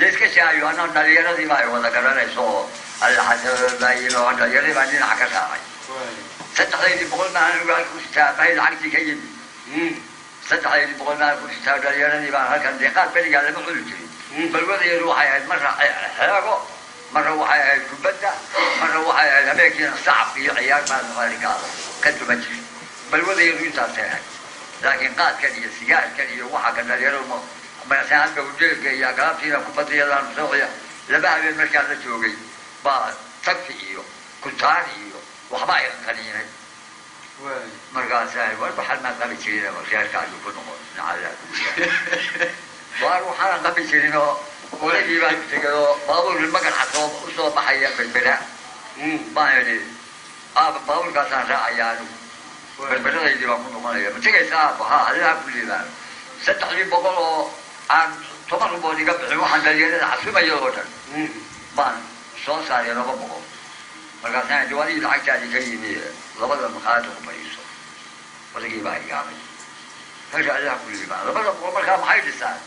ليش كشايو أنا نلينا دي ما يوضع كرنا يسوع الحسن بايلو أنا يلي بعدين عكسها ستحيي بقول ما أنا قال كوستا بايل عكسي كيم ستحيي بقول ما كوستا نلينا دي ما هكذا دقات بني قال ما قلت بالوضع يروح هاي مرة حلاقه مرة وحي كبدة مرة وحي أماكن صعب في عيال ما نقال كنت مجلس بالوضع يروح تاسعه لكن قاد كذي السجاد كذي وحى كذا اليوم ما ساعد بوجهك يا قاب فينا كبدة يلا نسويها لبعض المكان الجوعي بعض تكفيه كنتانيه وحبايا خلينا مرقال ساي والبحر ما قبل شيء وخيار كان يكون على واروح أنا قبل شيء ولكن بعد كده بقول المكان حصل وصل بحياة بالبلاد ما يعني بقول كاسان رأيانو بالبلاد اللي بكون ماليه متى صعب ها هذا كل ذا ستحلي بقوله عن طبعا بودي قبل واحد اللي عصيب يروح ما صار صار يلا بقول مركزنا جوالي العجال كريم لبض المخاطر وبيسو ولكن بعد كامل هذا الله كل ذا لبض المخاطر محيط الساعة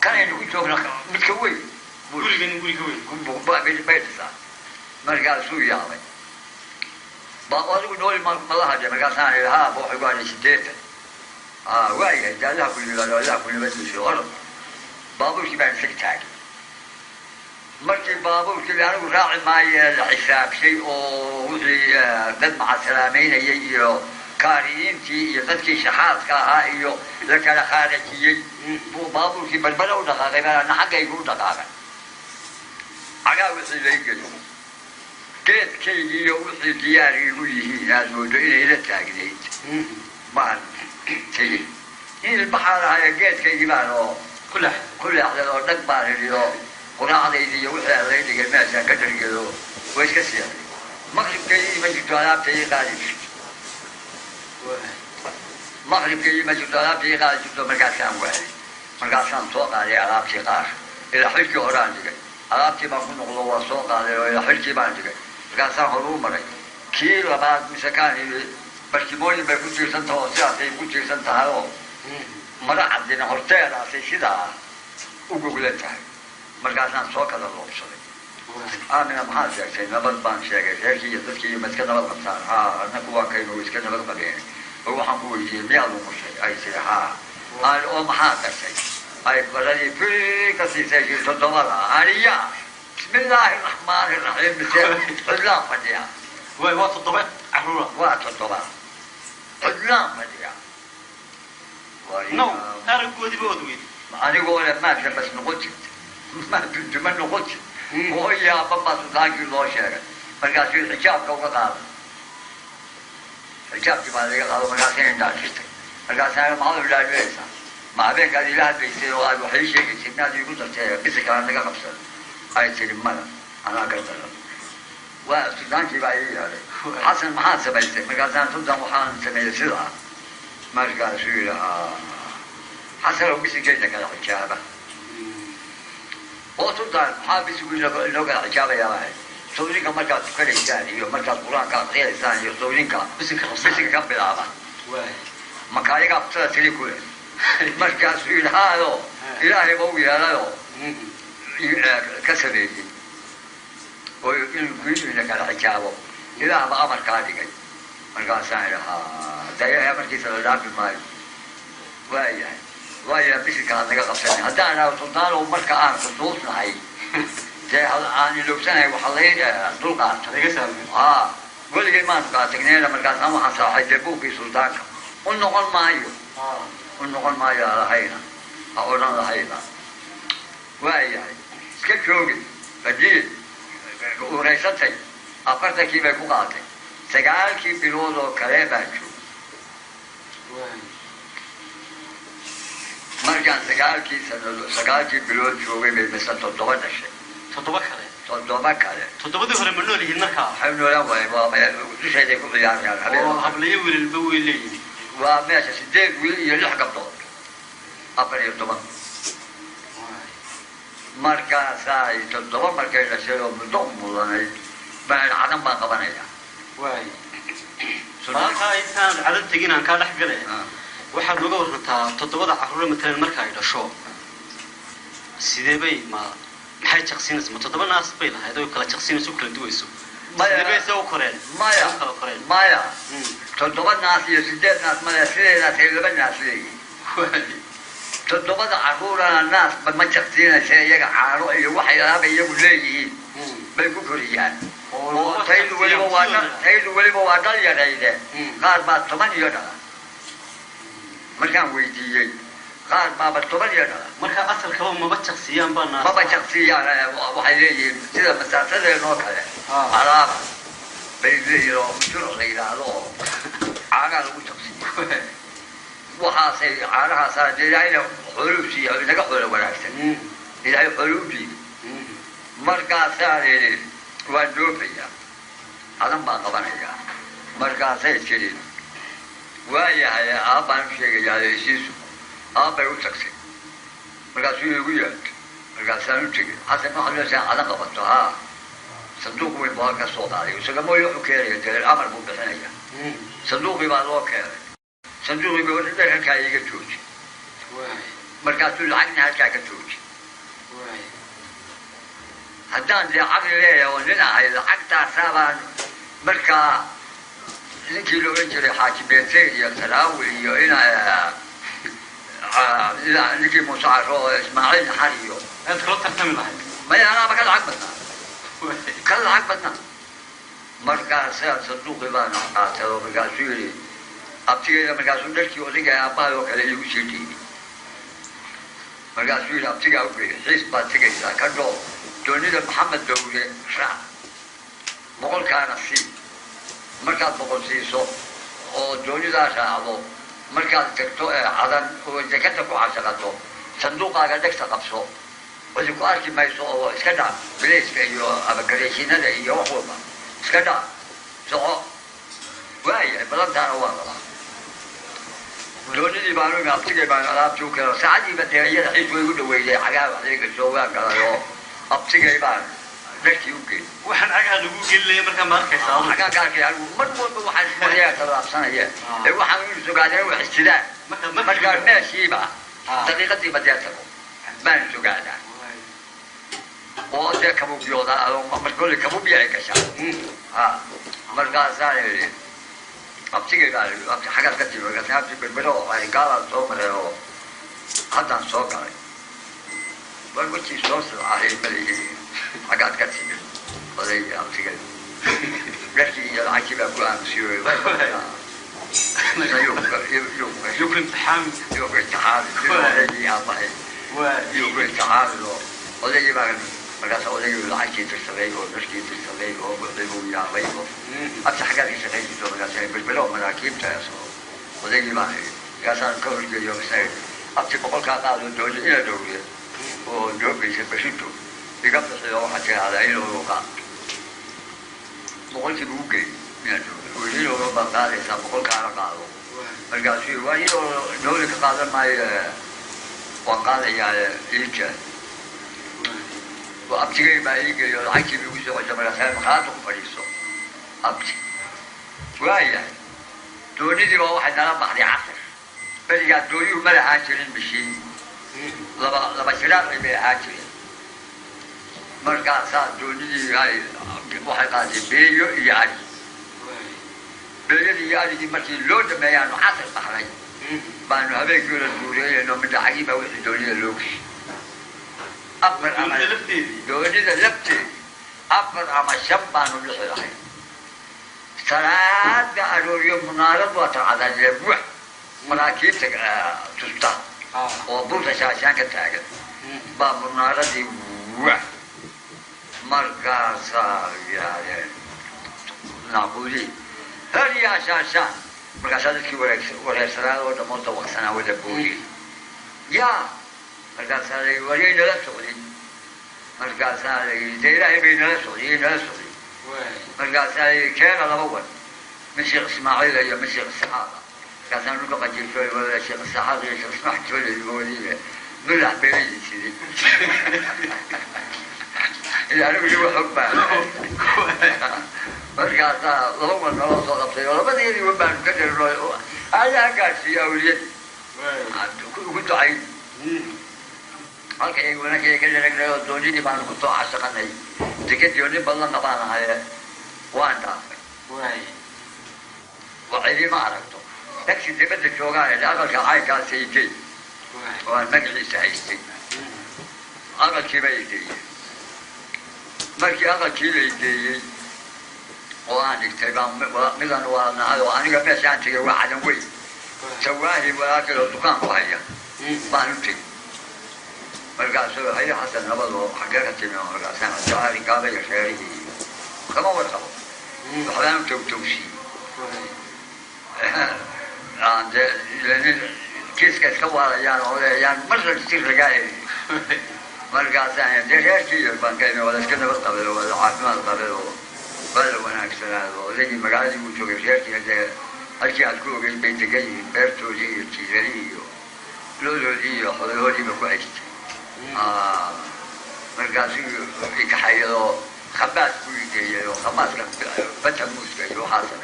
كان يقول شوفنا متكوي قولي بين قولي كوي بقى بيت الساعة مركز سوريا عمي بقول دول ما لها جم مركز ثاني ها بوح يقول شديته واي جا لا كل لا كل بس شغل بابو شي بعد سكتاك مركز بابو شي أنا راعي معي الحساب شيء وزي ضد مع السلامين يجيو كارينتي يتذكي شحات كهائيو لك الخارجي بابو في بالبلو دقائق أنا حاجة يقول دقائق عقاب السيليك كيف كي يوصل دياري يقوله ناس ودين إلى التاجديد ما شيء إن البحر هاي كيف كي يبانو كل أحد لو نقبل اليوم قراءة يدي يوصل على يدي الناس كتر كذا وإيش كسر مغرب كي ما يتوالى تيجي قادم مغرب كي ما جبت في قال جبت مركز كام واحد مركز كام سوق عليه على في قار إلى حلك هران جك على في ما كنا قلوا سوق عليه إلى حلك ما جك مركز كام هرو مري كيل بعد مسكان بس كموني بيكون جيسان توسيع تيكون جيسان تهاو مرة عندنا هرتين على سيدا وقولتها مركز كام سوق على الوصل أنا محل شيء نبض بان شيء يتذكر مسكن نبض مسار أنا كوا كينو مسكن نبض بعدين هو حقول يميل ومشي أي شيء أنا محل شيء أي بلدي في كسي شيء تدور عليا بسم الله الرحمن الرحيم بسم الله فديا وقت الطبع عرورة وقت الطبع الله فديا نو أنا كودي بودوي أنا أقول ما كان بس نقطة ما تجمع نقطة وهي بابا سلطان كي الله شاعر مركز الحجاب كوكا قال الحجاب كما قالوا مركز الناشط مركز أنا ما هو بلاد بيسا ما بين قال لا بيسير وقال وحي شيء كنا يقول بس كلام نقا قبصر أي شيء ما أنا قلت له وسودان كي باي حسن محاسب بيته مركزان سودان وحان سمي سلعة مركز سيرة حسن لو بيسي كيدا كان حجابة وسودان حابس يقول لو كان حجابة يا واحد سودان كان مركز كل ثاني مركز قرآن كان غير ثاني سودان كان بيسي كان بلعبة مكاني كان تسلي كله مركز سيرة هذا إلهي بوي هذا كسبه ويقول لك على حجابه إذا ما أمر كادي مركز سائرها دايا مركز الراب الماي ويا بس كان نجا قصني هذا أنا سلطان ومركز أنا خصوص نهاي جاي أنا لو سنة وحلين دول قاعد قول لي ما نقاط تكنينا مركز أنا حصل حجبوه في سلطان ونقول مايو ونقول مايو على هينا أقول على هينا ويا كيف شوقي بديل ورئيستي أفرت كيف يكون قاطع سجال كيف بيلودو كلام بانشو مرجع سجال كيف بيلود شوقي مثل تطبع الشيء تطبع كله تطبع ده هرمنو اللي هناك حمل ولا ما شيء يكون يعني حبليه والبوي اللي وماشي سديد يلحق بطول أفر يطبع مركز ساي تطبع مركز الشيء مدوم ولا بعد عدم بقبنايا واي صراحة إنسان عدد تجينا عن كذا حقله واحد لقوا رنتا تطبع عقله مثلا مركز إلى شو سيدبي ما حي شخصين اسمه تطبع ناس بيلا هذا كلا شخصين سوق كلا دويسو سيدبي سو كورين مايا تطبع ناس يسدد ناس ما يسير ناس يلبن ناس ليه تطبع عقله الناس ما شخصين شيء يقعروا يوحي هذا يقول ليه بيكون كوريان تايلو ولي بوادل يا ريده قال ما ثمانية يدا مركان ويدي قال ما بثمانية يدا مركان أصل كمان ما بتشخصيان بنا ما بتشخصيان وحيلي كذا مسافة نوكله على بيجي له مشروع غير هذا أنا لو شخصي وحاسي أنا حاسي جاينا حلوشي أو نجح ولا ولا أحسن إلى حلوشي مركان ثاني وجوبيا هذا ما قبنايا مركز سيد ويا أبان شيء جالي سيسو أبا يوسكسي مركز يقول مركز سانوتشي حسب ما حلو سان على قبضتها صندوق ويبقى كصوت عليه وسكمو يحكي يدير الأمر بوبسنايا صندوق يبقى لوكيل صندوق يبقى ده كاي يجوج مركز العقل هذا كجوج هدان دي عقل ليه ولنا هاي العقد سابان مركا نكي لو انجري حاكي بيتي يا سلاوي يا إلى نكي مساعد إسماعيل حريو أنت خلصت تكمل هاي ما أنا بكل عقبتنا كل عقبتنا مركا سير صندوق يبان عقاته مركا سيري أبتيجي مركا سندركي وزيجي أبايو كله يوشيتي مركا سيري أبتيجي أوكي حسب أبتيجي كذا دوني محمد دولة شاع مقول كان السي مركز مقول سيسو ودوني ذا شاعبو مركز تكتو عدن وجكتكو عشقتو صندوق عقدك سقفسو وذكو أركي ما يسوء اسكدا بليس كيو أبكريشينا ده إيو حوما اسكدا سوء وهي بلان دانا واغلا دوني دي بانو غابتك بانو غاب جوكرا ساعدي بتغير حيث ويقول ويجي عقاب عليك السوء قال أبتيجي بان نكتي وكيل وحن عقاد وقول لي مركز ماركس عقاد كاركي مرمود وحن مريا ترى سنة هي وحن سقادين وحسدان مركز ماشي بقى طريقتي بديتكم ما سقادين وده كمو بيوضا أو مركول كمو بيعي كشان مركز ثاني أبتيجي قال حاجات كتير مركز هابتي بالبلو يعني قال صوم له هذا صوم قال وقلت صوص على الملي حاجات كتير وذي أمسك قلت يا عجيب أبو أمسيو يوم امتحان يوم امتحان وذي أباي يوم امتحان وذي بعد مركز وذي العجيب تستغيث ونشكي تستغيث وذي يا غيب أبسط حاجات يستغيث مركز بالبلو مراكيب تأسو وذي بعد كاسان كل يوم سعيد أبسط بقول كاتالو دوج إلى دوجة ودوج بيشبشتو يقبل سيوم حتى على إنه وقع boqolkii buu geeyey weliiloo baa qaadaysaa boqolkaana qaado markaasuu waa iyadoo nooli ka qaadan maayo waan qaadayaa iijaa abtigay baa ii geeyo lacagtii buu igu soo cesha markaas maqaada ku fadhiiso abti waayahay doonidii baa waxay nala baxday casir berigaa dooniyuhu ma lahaan jirin bishiin laba shiraaqay bay ahaan jireen markaasaa doonidii waxay qaatay beeyo iyo adi beeyadii iyo adigii markii loo dhameeyaanu casir baxnay baanu habeenkii la duureeyayno midhacagii baa wixii doonida loo geshay afar ama doonida lafteedi afar ama shan baanu dhixi lahay salaada arooriyo munaarad waa tarcadaalee buux maraakiibta tusta oo burta shaashaan ka taagan baa munaaradii buux markaasaa yidhaahdeen naaquudii hadiyaa shaashaan markaasaa dadkii wareersanaad oo dhammood dawaqsanaa wada booyey yaa markaasaa la waryay nala socday markaasaa la yidhi dee ilaahay bay nala socday nala socday markaasaa la yidhi keena laba wan mid sheekh ismaaciil iyo mid sheekh saxaada markaasaan dhulka qajirfay wada sheekh saxaada iyo sheekh ismaaciil joolay wadiiba mulax beeraydi sidii anigu igu xog baa markaasaa laba wan naloo soo qabtay oo labadeedii wan baanu ka dherno ayaa gaadhsiiya awliyadii ugu ducayn halka ay wanaagay ka dheregnay oo doonidii baanu ku soo cashaqanay dekadii oo nin badanna baan ahaye waan dhaafay وعيدي ما عرفته تكسي تبدأ شوغاني الأغل كحاي كان سيجي والمجلي سعيدي أغل كبيدي مركي أغل كبيدي وأنا اكتبان مدن وانا هذا وأنا قبل سانتي واحد وي سواهي ولكن الدكان وهي بانتي مركاسو هي حسن نبض حقيقة من مركاسان الجواري قابل خيري كما وصلوا وحلام توشي عند كيس كوارا يعني مرة كثير رجالي مركاسان ده غير كذا بانكين ولا سكنة بالقبل ولا عافمة القبل ولا وناك سنة وزي مقالي وشوف غير كذا أشياء تكون في بيت جاي بيرتو جي تيجري لولو جي حلولي بكويس مركاسي يكحيلو خباز كويتي خباز فتح موسكي وحاصل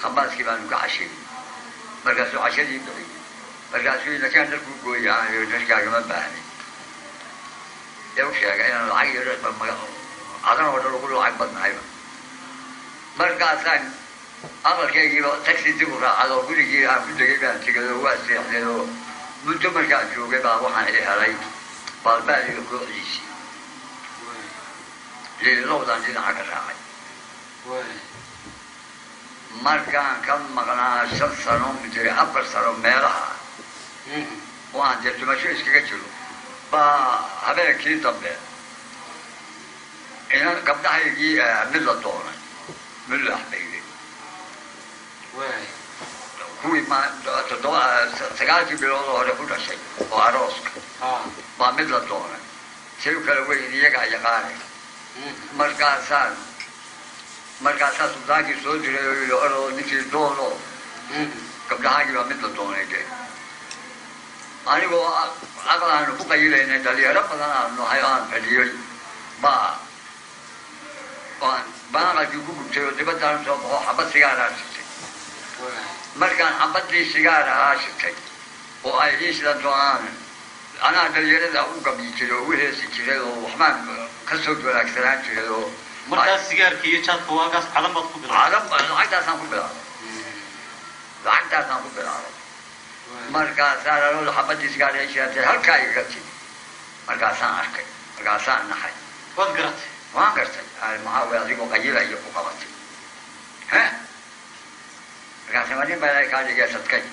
خباز كيبان كعشي مركاسو عشري يبغي مركاسو إذا كان لكم قوي يعني نشكا كمان بعني يوشيا كأن العير أنا أقول كله عقبت معايا مركاسان أول شيء يجيب تاكسي تقول على كل شيء عم تجيب عن تجيب واسع لأنه من ثم مركز شو جاب واحد إليه علي بالبالي يقول ليسي للروض عندنا حاجة راعي مركان كم مقنع شخص سنوم بدري أبر سنوم ميلها وأنا جبت مشي إسكيتشلو هذا كذي طبعا إن قبل هيجي ملة طونة ملة حبيبي هو ما تدور سكاتي بيلوه هذا كل شيء وعروسك ما ملة طونة شيء كلامه يجيك يقارن مركزان سوداكي سودري يورو نيجي دونو قبل هاجي ما ملة طونة كده أنا هو أقول أنا بقى يلين هذا رب أنا إنه حيوان فديل با بنا جوكو بتشيل تبدأ نسوي حبة سيارة شتى مركان حبة لي سيارة شتى وأيش لدوان أنا دليل ده أوكا بيشيلو وهي سيشيلو وحمان كسود ولا كسران شيلو مركز سيجار كي يشاد فواقس علم بتقبل علم العادة سامبل العادة سامبل مركز هذا لو حبة سيجار يشيل هل كاي كتير مركز أركي مركز نحي وقرت ما قرت المحاول يزيكو قيلة يبقى قوتي ها مركز ما نبي لا كاي جالس كاي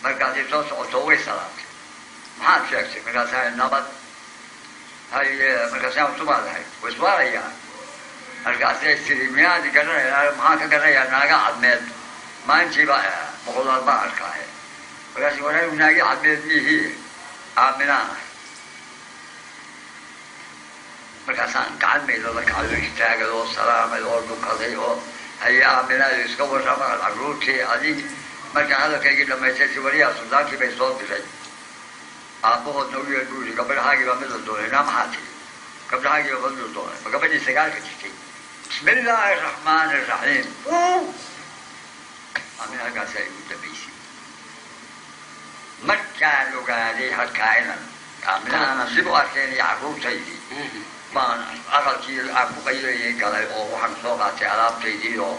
مركز يسوس أوتوي سلام ما هاد شيء مركز هاي النبض هاي مركز هاي وسوار هاي وسوار يعني مركز السلمية دي كنا ما كنا يا ناقة عدمت ما نجيب مقولات ما أركاه مركز ولا ناقة عدمت هي عمنا markaasaan gacan meydada kacdo istaagay oo salaamay oo dhukaday oo hayaa aaminaayo iska warrama carruurtii adig markaa hadalkaygii dhammaystay si wariyaha suldaankii bay soo diray aabbahoodna u yeedh buu yidhi gabadhahaagii baa mid la doonay naa maxaa tiri gabdhahaagii baa mid la doonay ma gabadhii sagaalka jirtay bismi illaahi araxmaani araxiim aamin halkaasaa igu dambaysay markaan ogaaday halkaa inan aaminaana sibu arkeen iyo carruurtaydii baan aqalkii aan ku qaylayay galay oo waxaan soo qaatay alaabtaydii oo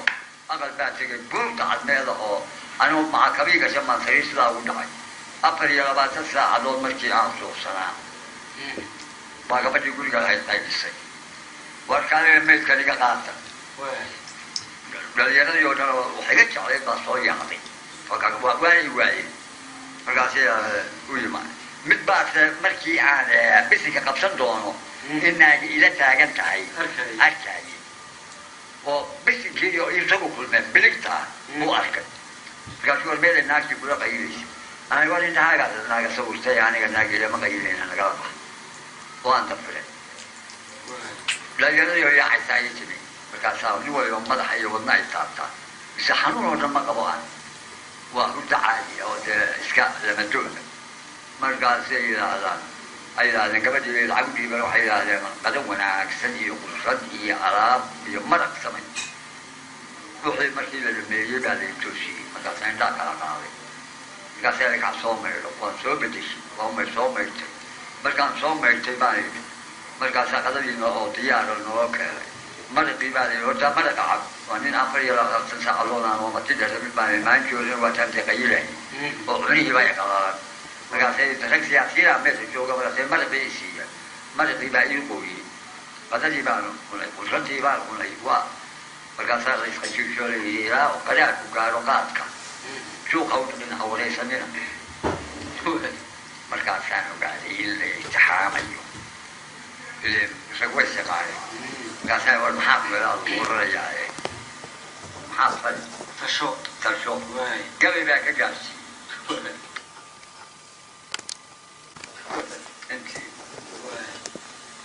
aqal baan tegay buurta cadmeeda oo anigu macakabii gasha maan sariir sidaa ugu dhacay 24 saacadood markii aan suuqsanaa baa gabadhii guriga lahayd qaybisay warkaanina meydka liga qaata dhalinyaradii oo dhan waxay ga jeclayd baa soo yaacday waanay waayeen markaasi u yimaan mid baase markii aan bisinka qabsan doono inaagi ila taagan tahay arkaagi oo bisinkii iyo isagu kulmeen biligta u arkay markaasi warmeeday naagtii kula qayilaysa aniga war intahaagaa naaga sawirtay aniga naagi ilama qayilayna nagala bax waan dafire dhalinyaradii oo yaacaysaa ii timi markaasaa nin waliba madaxa iyo wadna ay taabtaa mise xanuun oo dhan ma qabo aan waa hurda caadi oo dee iska lamadoona markaasay yidhaahdeen gabadhii bay lacag u dhiibeen waxay yidhaahdeen qadan wanaagsan iyo qursad iyo alaab iyo maraq samay wixii markii la dhameeyey baa la toosiyey markaasa indhaa kala qaaday markaasa lakac soo maydho waan soo bedeshay waamay soo maydtay markaan soo maydtay baan yidhi markaasaa qadadiina oo diyaara noo keenay maraqii baa la horta maraqa cab waa nin 24 saacadoodaan oo matida rabin baan maanjoodin waa taantay qayilahay oo cunihii baa iqalalan markaasay rag siyaasiyiina meesha jooga markaasay maraqii i siiya maraqii baa ii qooyey qadadii baan cunay qursadii baan cunay waa markaasaa la isqajiisho leeyahay ilaa qadaad ku gaaro qaadka suuqa u dhaqin hawraysanina markaasaan ogaaday in la imtixaamayo rag way shaqaale markaasaa war maxaa kuelaa lagu oranayaa maxaa fali tasho gabay baa ka gaarsiiyey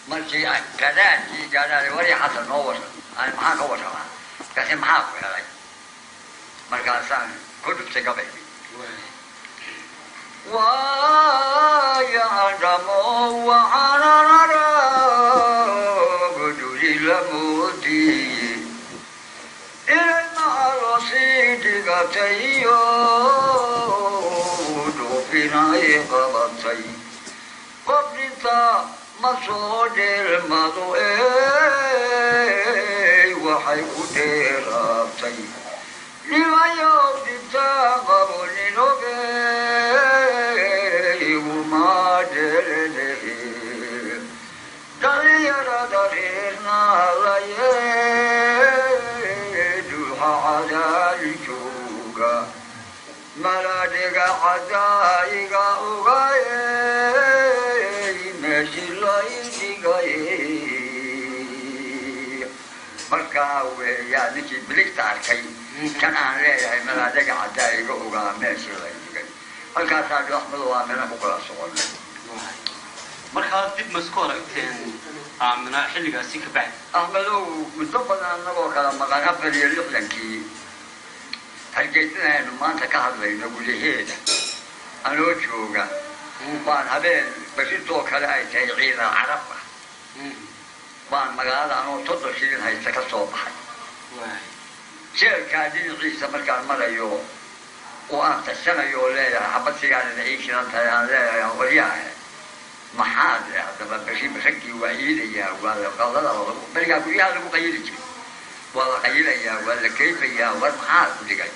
markii gadaadkii gaadhaale wari xasan noo waran ani maxaa ka warramaa markaasi maxaa ku helay markaasaan ku dhuftay gabaygii ويعلم وعلى رجل المودي إلى المعرصيد قتيود في نايقبتي وابنتا مصود المضوئي وحيك ديرابتي لما يوبتا قبل نوكي وما دلده دليرا دريرنا ليدوها على الجوغا ملادك عدائك أغاي ماشي لايدك مركاوي يا نكي بليك تاركي كان aan leeyahay malaadaga cadaayiga ogaa meesha la yigay halkaasaa axmed waa meena ku kala soconay markaa dib masku aragteen aamina xilligaasi ka bacdi axmedow muddo badan annagoo kala maqan 4 hargeysanaynu maanta ka hadlayno gudaheeda anoo jooga baan habeen basintoo kale ay tahay ciidan carab ah baan magaalada anoo 30 shilin haysta ka soo baxay jeelkaa dhinaciisa markaan marayo oo aan tashanayo oo leeyahay xabad sigaarina ii shidan tahay aan leeyahay waryaha maxaad haddaba bashi raggii waa iidayaa waa la qadada berigaa guryaha lagu qayili jiray waa la qayilayaa waa la kayfayaa war maxaad ku dhigay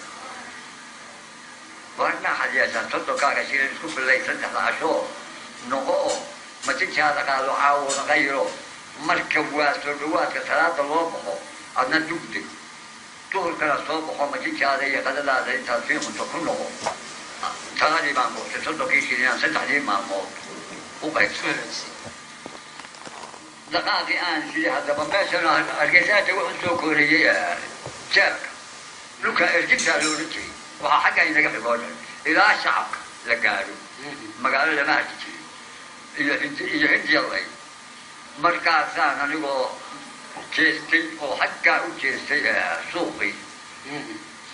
warna xadiyaasaan soddokaaga shirin isku fillay 3 casho noqo oo matinjaada qaado caawona qaylo marka waa soo dhawaadka salaada loo baxo adna dugday دور كلا صوب وحمتي كذا يقدر هذا التلفين متكون له تاني ما هو تصدق كيش يعني ستحدي ما هو وبيكسرني دقائق آن شيء هذا بمثلا الجزائر تقول كورية شركة لوكا الجزء لوريتي وحاجة إنك في قدر إلى شعب لقالوا ما قالوا لما تجي إذا هندي الله markaasaan anigoo jeestay oo xaggaa u jeestay suuqii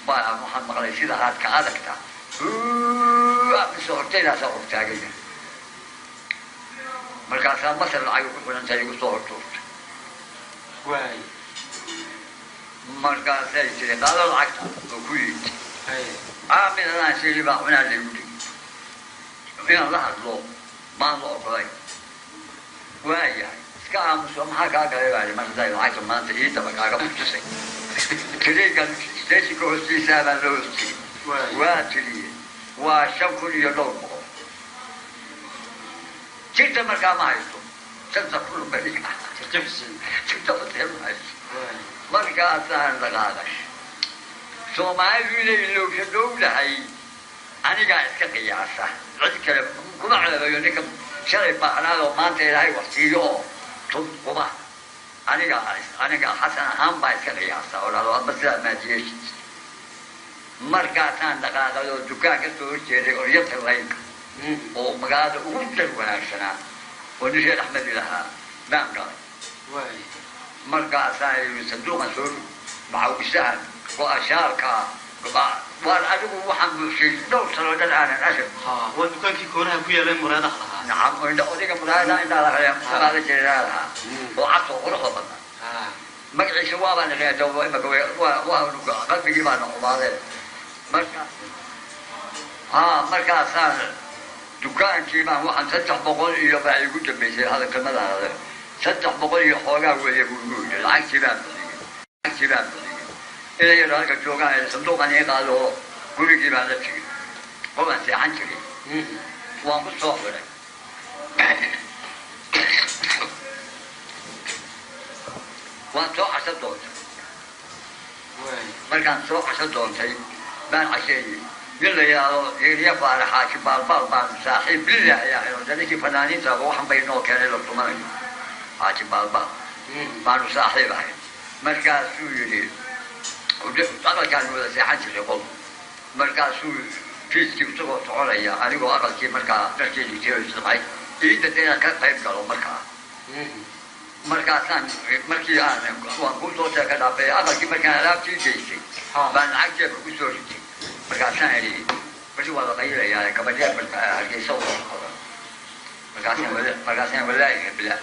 baa waxaan maqlay sida haadka adagta soo hortaydaasa hortaagaya markaasaa masar lacag ku xidhantay igu soo hortuurtay waay markaasay tiri qaado lacagta oo ku yidhi caamil anaan sheegi baa cunaa laygu dhigi inaan la hadlo maan la ogolay waayahay iska aamuso maxaa kaa galay baa marday lacagta maanta ii daba kaaga fujisay tiriigan steeshinka hoostiisaa baa loo hoostiyey waa tiriyey waa 5,000 iyo dhowr boqol jirta markaa ma haysto 5,000 beriga jirta ma haysto markaasaan dhaqaaqay soomaalidu inay ilowsha dhowdahay anigaa iska qiyaasa cid kale kuma celabayo ninka shalay baahnaadoo maanta ilaahay wax siiyo oo tun kuma aniga xasan ahaan baa iska qiyaasa oo dhahdo adba sidaa maadiyeeshis markaasaan dhaqaaqay oo dukaan ka soo horjeeday oryata laynka oo magaalada ugu dar wanaagsanaa oo nin reer axmed ilahaa baan galay markaasaan yidhi sanduuqan soo macawisahan oo ashaalka waan adigu waxaan buuxshay dhowr sano dhan aanan ashar waa dukaankii koonaha ku yaalay muraadaha lahaa nacam odayga muraadaha intaa la haya magaala jeeraa lahaa oo cas oo quruxda badnaa magaciisa waabaan naqeedo imaka waa qalbigii baa noqomaadeen markaasaan dukaankii baan waxaan 300 iyo baa igu dambeysay hadalka madaada 300 iyo xoogaa weeye buu igu yidhi lacagtii baan bixiyey inay halka joogaan sanduuqan ii qaado gurigii baan la tegey oo baan seexan jiray waan ku soo xiray waan soo casho doontay markaan soo casho doontay baan casheeyey nin la yidhaahdo heeriya faarax xaaji baalbaal baan saaxiib billah ayaa helo dadkii fanaaniinta waxan bay noo keenay la tumanayo xaaji baalbaal baanu saaxiib ahay markaasuu yidhi aqalkaan wada seexan jiray qol markaasuu fiiskii isagoo soconaya anigoo aqalkii markaa dharkeedii tiroisdamay iidda inaan ka qayb galo markaasaan markii waan ku soo sheeka dhaafay aqalkii markaan alaabtii geystay baan lacag jeebka ku soo ritay markaasaan idhi basi waa la qaylayaa gabadheer hargeysa u qoran markaasaan walaahi hebla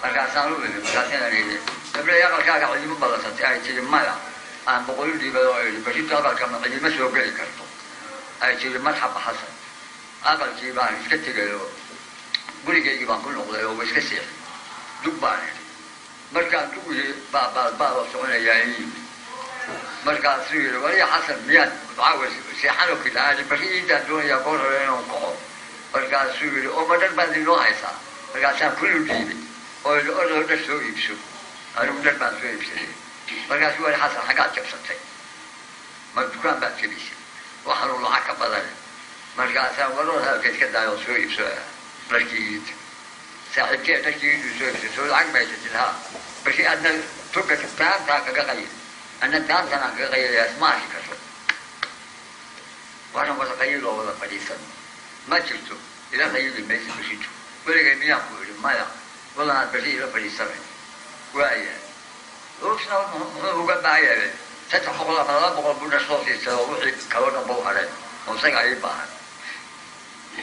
markaasaan u imi markaasaan idhi hebla aqalkaaga cidimo ballansatay ay tiri maya aan 100 dhiibad oo idhi basita aqalka ma cidimo soo geli karto ay tiri marxaba xasan aqalkii baan iska tegayo gurigaygii baan ku noqday oo iska seexay dug baan idhi markaan dugii baa soconayaa ii markaasuu yidhi waliya xasan miyaad caawa seexanoo kilaadi bari iidaan doonayaa goor hore inuu kaco markaasuu yidhi oo ma dhan baad inoo haysaa markaasaan kullu dhiibay oo idhi odoo dhar soo iibso anigu dhar baan soo iibsaday markaasuu wali xasan xaggaad jabsatay ma dukaan baad gelisay waxaanu lacag ka badan markaasaan waroor hadalka iska daayoo soo iibso dharkii iid saaxiibkee dharkii iiduu soo iibsay soo lacag maysatid haa basi adna tuga daantaa kaga qayil أنا دان أنا كغير أسماء كذا وأنا ولا غير ولا فريسة ما شفته إذا غير الميز بشيته ولا غير مياه كوري ما يا ولا أنا بشيء فريسة ويا وشنا هو قد بعيا تتحقق الله فلا بقول بنا صوتي سوى كلامنا بوهره وسجع يبان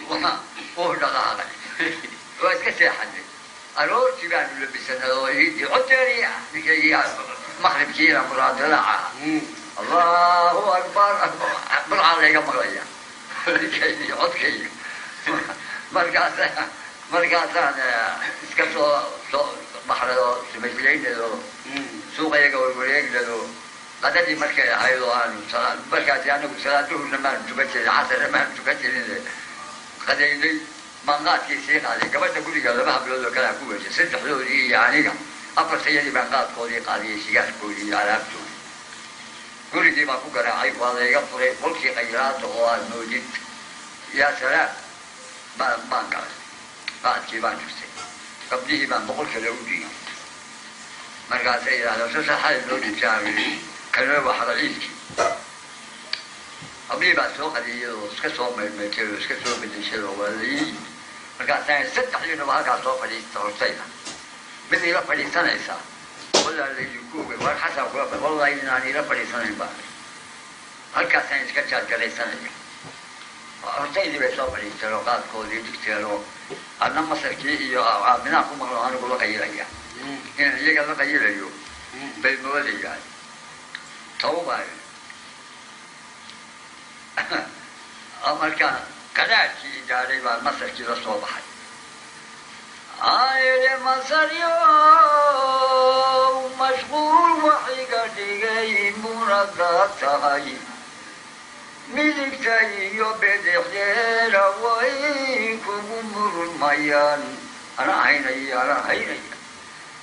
وهو دغاغ واسكت يا حد أروح تبان لبسنا يعطيني بيجي مغرب كيرا مراد لعها الله أكبر أكبر عليك مغريا كي عد كي مركزان اسكتوا بحر سمجلين له سوق يقول وريق له قد دي مركز هايلو أنا مركز يعني بسلاته لما تبكي عصر ما تبكي قد يلي منقات كيسين عليه قبل تقولي قال ما بيقول له كلام كويس ست حلول يعني أفر سيدي منقات قولي قاضي سياس قولي على أبتو قولي دي ما فوق رعي والله يقفري كل شيء غيرات وهو موجود يا سلام ما قال بعد كيفان شفتي قبليه ما بقول كلاودي مرقات سيدي على أساس حال نودي جامعي كانوا واحد عيسكي قبليه بعد سوق هذه سكسوا ما يكيروا سكسوا بدي شيء ولا markaasaan 3 xilina waxa ka soo fadhiistay hortayda بدي لا فريسان إيسا ولا اللي يكوب ولا حسب والله إنني لا فريسان يبان هل كاسين إسكتشات كليسان أرتيني بيسوي فريسان وقاد كودي دكتورو أنا مسكي يو أبناء كم أنا أقول غير يا يعني يجعل غير يو بالمولي يعني توبة أمريكا كذاكي جاري بالمسكي للصباح عائلة مصر يوم مشغول وحيقتي مرقاتي ملكتي يبدخير ويكم مرميان أنا عيني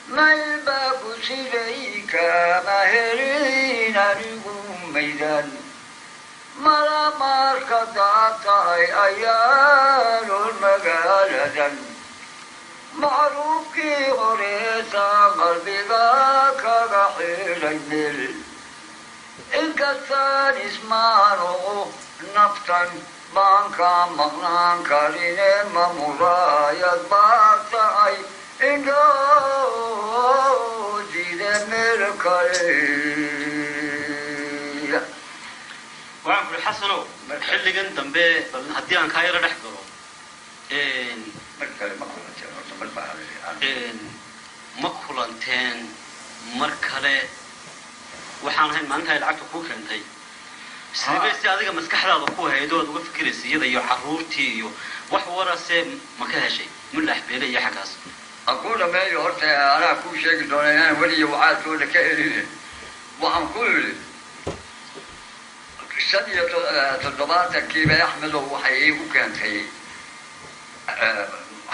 ما الباب سيديك مهرين لكم ميدان ملا مركضاتي أيال المقالة معروف كي غريسا قلبي ذاك غحيل المل إن كسان اسمانه نفتا بانكا مغنان كارين ممرايا باتاي إنو جيد ملكالي وعم في حسنو حلي جن دمبي هدي عن كايرة نحضره ملكالي ma kulanteen mar kale waxaan ahayn maalinta ay lacagta ku keentay sidee adiga maskaxdaada ku haydo aad uga fikiraysid iyada iyo xaruurtii iyo wax warase ma ka heshay mulax beelay iyo xagaas aqul ma iyo horta ana ku sheegi doonaa inaan wali wacaad oo ka helin waxaan ku yiri shadiyo toddobaadka kiiba Axmed oo waxay u keentay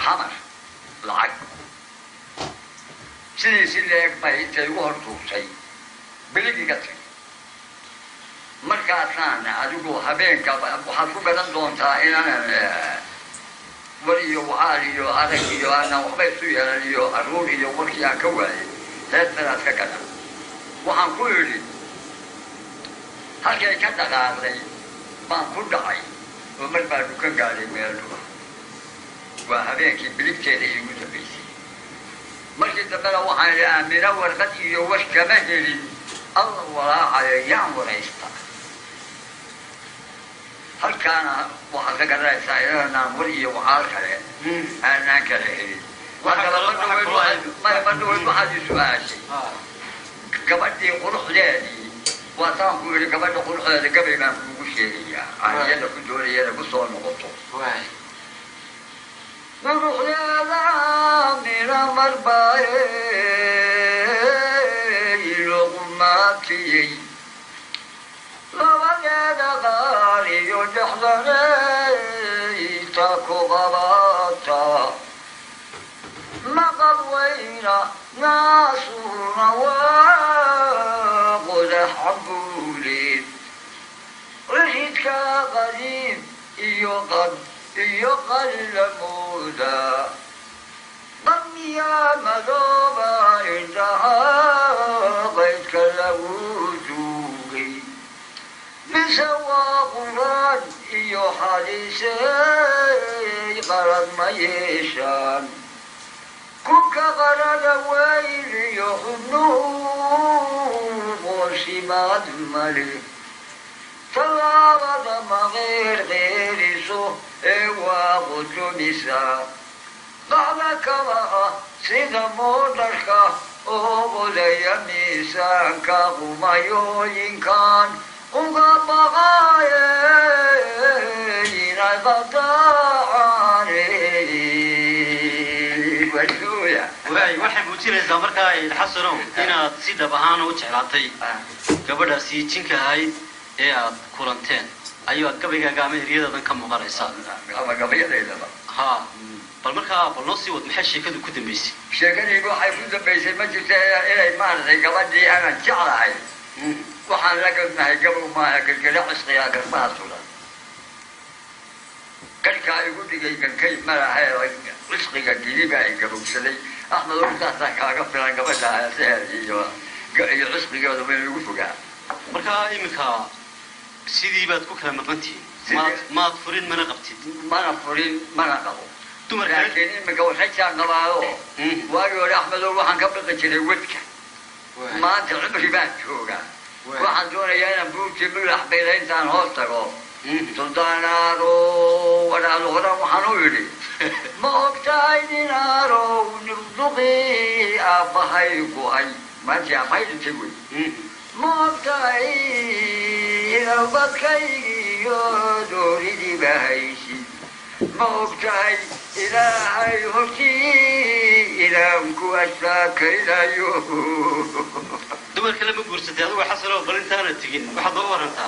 xamar lacag sidii leeg bay intay u hortuurtay biligiga tag markaasaan adigu habeenka waxaad ku gadan doontaa inaan wariyo wacaal iyo adag iyo aanan waxba isu yeelan iyo aruur iyo warkii aan ka waayay heestanaad ka gadan waxaan ku yidhi halkay ka dhaqaaqday baan ku dhacay oo mar baa dukan gaadhay meel dhuba waa habeenkii biligteeda iigu dambaysay markii dambena waxaan idhi aamina warqad iyo wax kama helin alla walaacayo yaan waraysta halkaana waxaad ka garanaysaa inanaan war iyo wacaal kale aanaan kala helin madhaweyd waxaad i su-aashay gabadhii quruxdeedii waataan ku yidhi gabadha quruxdeeda gabay baan kuugu sheegayaa aan iyada ku doonayada ku soo noqoto نروحنا من مرباي لغماتي لو أنا غالي يدحضري تاكو غلاطا ما قضينا ناسونا وقد حبولي رشدك قديم يقد يقل مودا ضميا مذوبا انتهى بيتك الوجوهي بسوى قران iyo حديثي قرد ما يشان كوكا قرد ويل يحنوه وشماد ملك طلابة مغير غيرسو ايوا قدنسا بعدك بقى سيدا موتشكا اوغلي ميسانكا غمايوين كان وغا بغايين الغطاعاني وشويا waxay muujinaysaa markaa ilxasano inaad si dhab ahaan u jeclaatay gabadhaasi jinka ahayd ee aad kulanteen ayuu gabayga ama eriyadadan ka muuqanaysaa ama gabayadeedaba ha bal markaa bal noo sii wad maxay sheekadu ku dambaysay sheekadii waxay ku dambaysay ma jirta inay maartay gabadhii aan jeclahay waxaan la gadnahay gabow maaha galgala cisqiyaa garbaha sulan galkaa igu dhigay galkay malahay cisqiga giliba ay gabowsaday axmed ortaasaa kaaga filan gabadha seheedii iyo cisqigeedu ma igu fogaa markaa iminka sidii baad ku kala maqantihiin maad furin mana qabtid mana furin mana qabo لكن إما قوسك عن قبائله واجي أحمد وحن قبل تجري ودك ما أنت عمري ما تشوفه واحد دون يانا بروتي ملح بيلين تان هوسترو سلطانارو ولا الغرام وحنويري ما أبتاي نارو نرضي أبهايكو أي ما أنت أبهاي تقول ما أبتاي أبكي يدوري دي بهايشي ما أبتاي إلى هاي هوتي إلى مكو أشلاك إلى يوه دمر كلام جورستي هذا حصل لو بلنت أنا تجين واحد دور أنت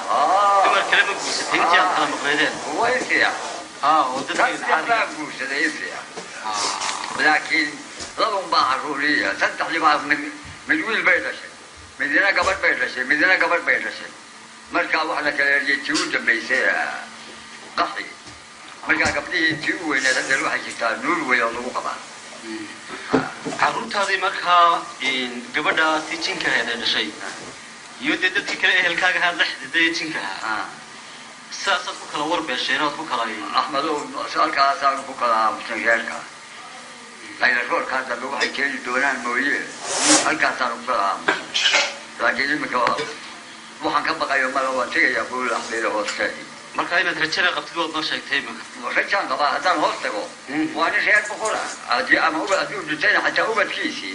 دمر كلام جورستي أنت عن كلام قيدين هو يسيع ودتي كلام جورستي يسيع لكن لهم بعض لي تفتح لي بعض من وين بيت شيء مدينة قبل بيت شيء مدينة قبل بيت شيء مركا واحدة كان يجيو جنبيسة قحي مركا قبليه يجيو وين هذا الواحد يشتغل نور ويا الله قبل caruurtaadii markaa gabadha tii jinka ahayd ee dhashay iyo dee dadkii kale ehelkaaga ahaa dhexdeeda jinka ahaa sidaasaad ku kala warbeesheen ood ku kala axmedow saalkaasaan ku kala aamusan reerka laylaroorkaa dambe waxay keeni doonaan mooye halkaasaan ku kala aamusan laakiin iminka waxaan ka baqayo mala waan tegayaa buul axmeda hoosteedi marka inaad rajada qabtid waad noo sheegtay iminka rajaan qabaa haddaan hoos tago waa nin reer boqola ama hadduu dhintayna xataa ubadkiisii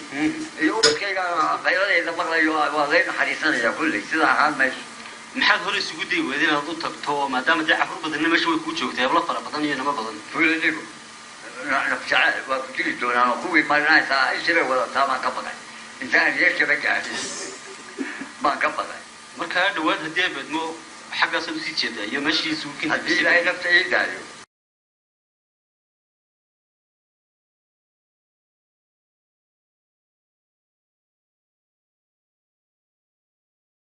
iyo ubadkayga qayladayda maqlayo waa lay naxariisanaya kulley sida ahaan mayso maxaad hore isugu dayi weyd inaad u tagto maadaama dee carruur badanna meesha way kuu joogtay hablo fara badan iyo nimo badan fuuladigu nafjacaal waa ku jiri doonaan oo kuwii marinaysaa ishibay wadataa baan ka baqay intaan reerkaba gaadhin baan ka baqay markaa dhawaad haddii ay badmo xaggaasaad usii jeedaa iyo meeshii suukin haddii ilaahay nafta ii daayo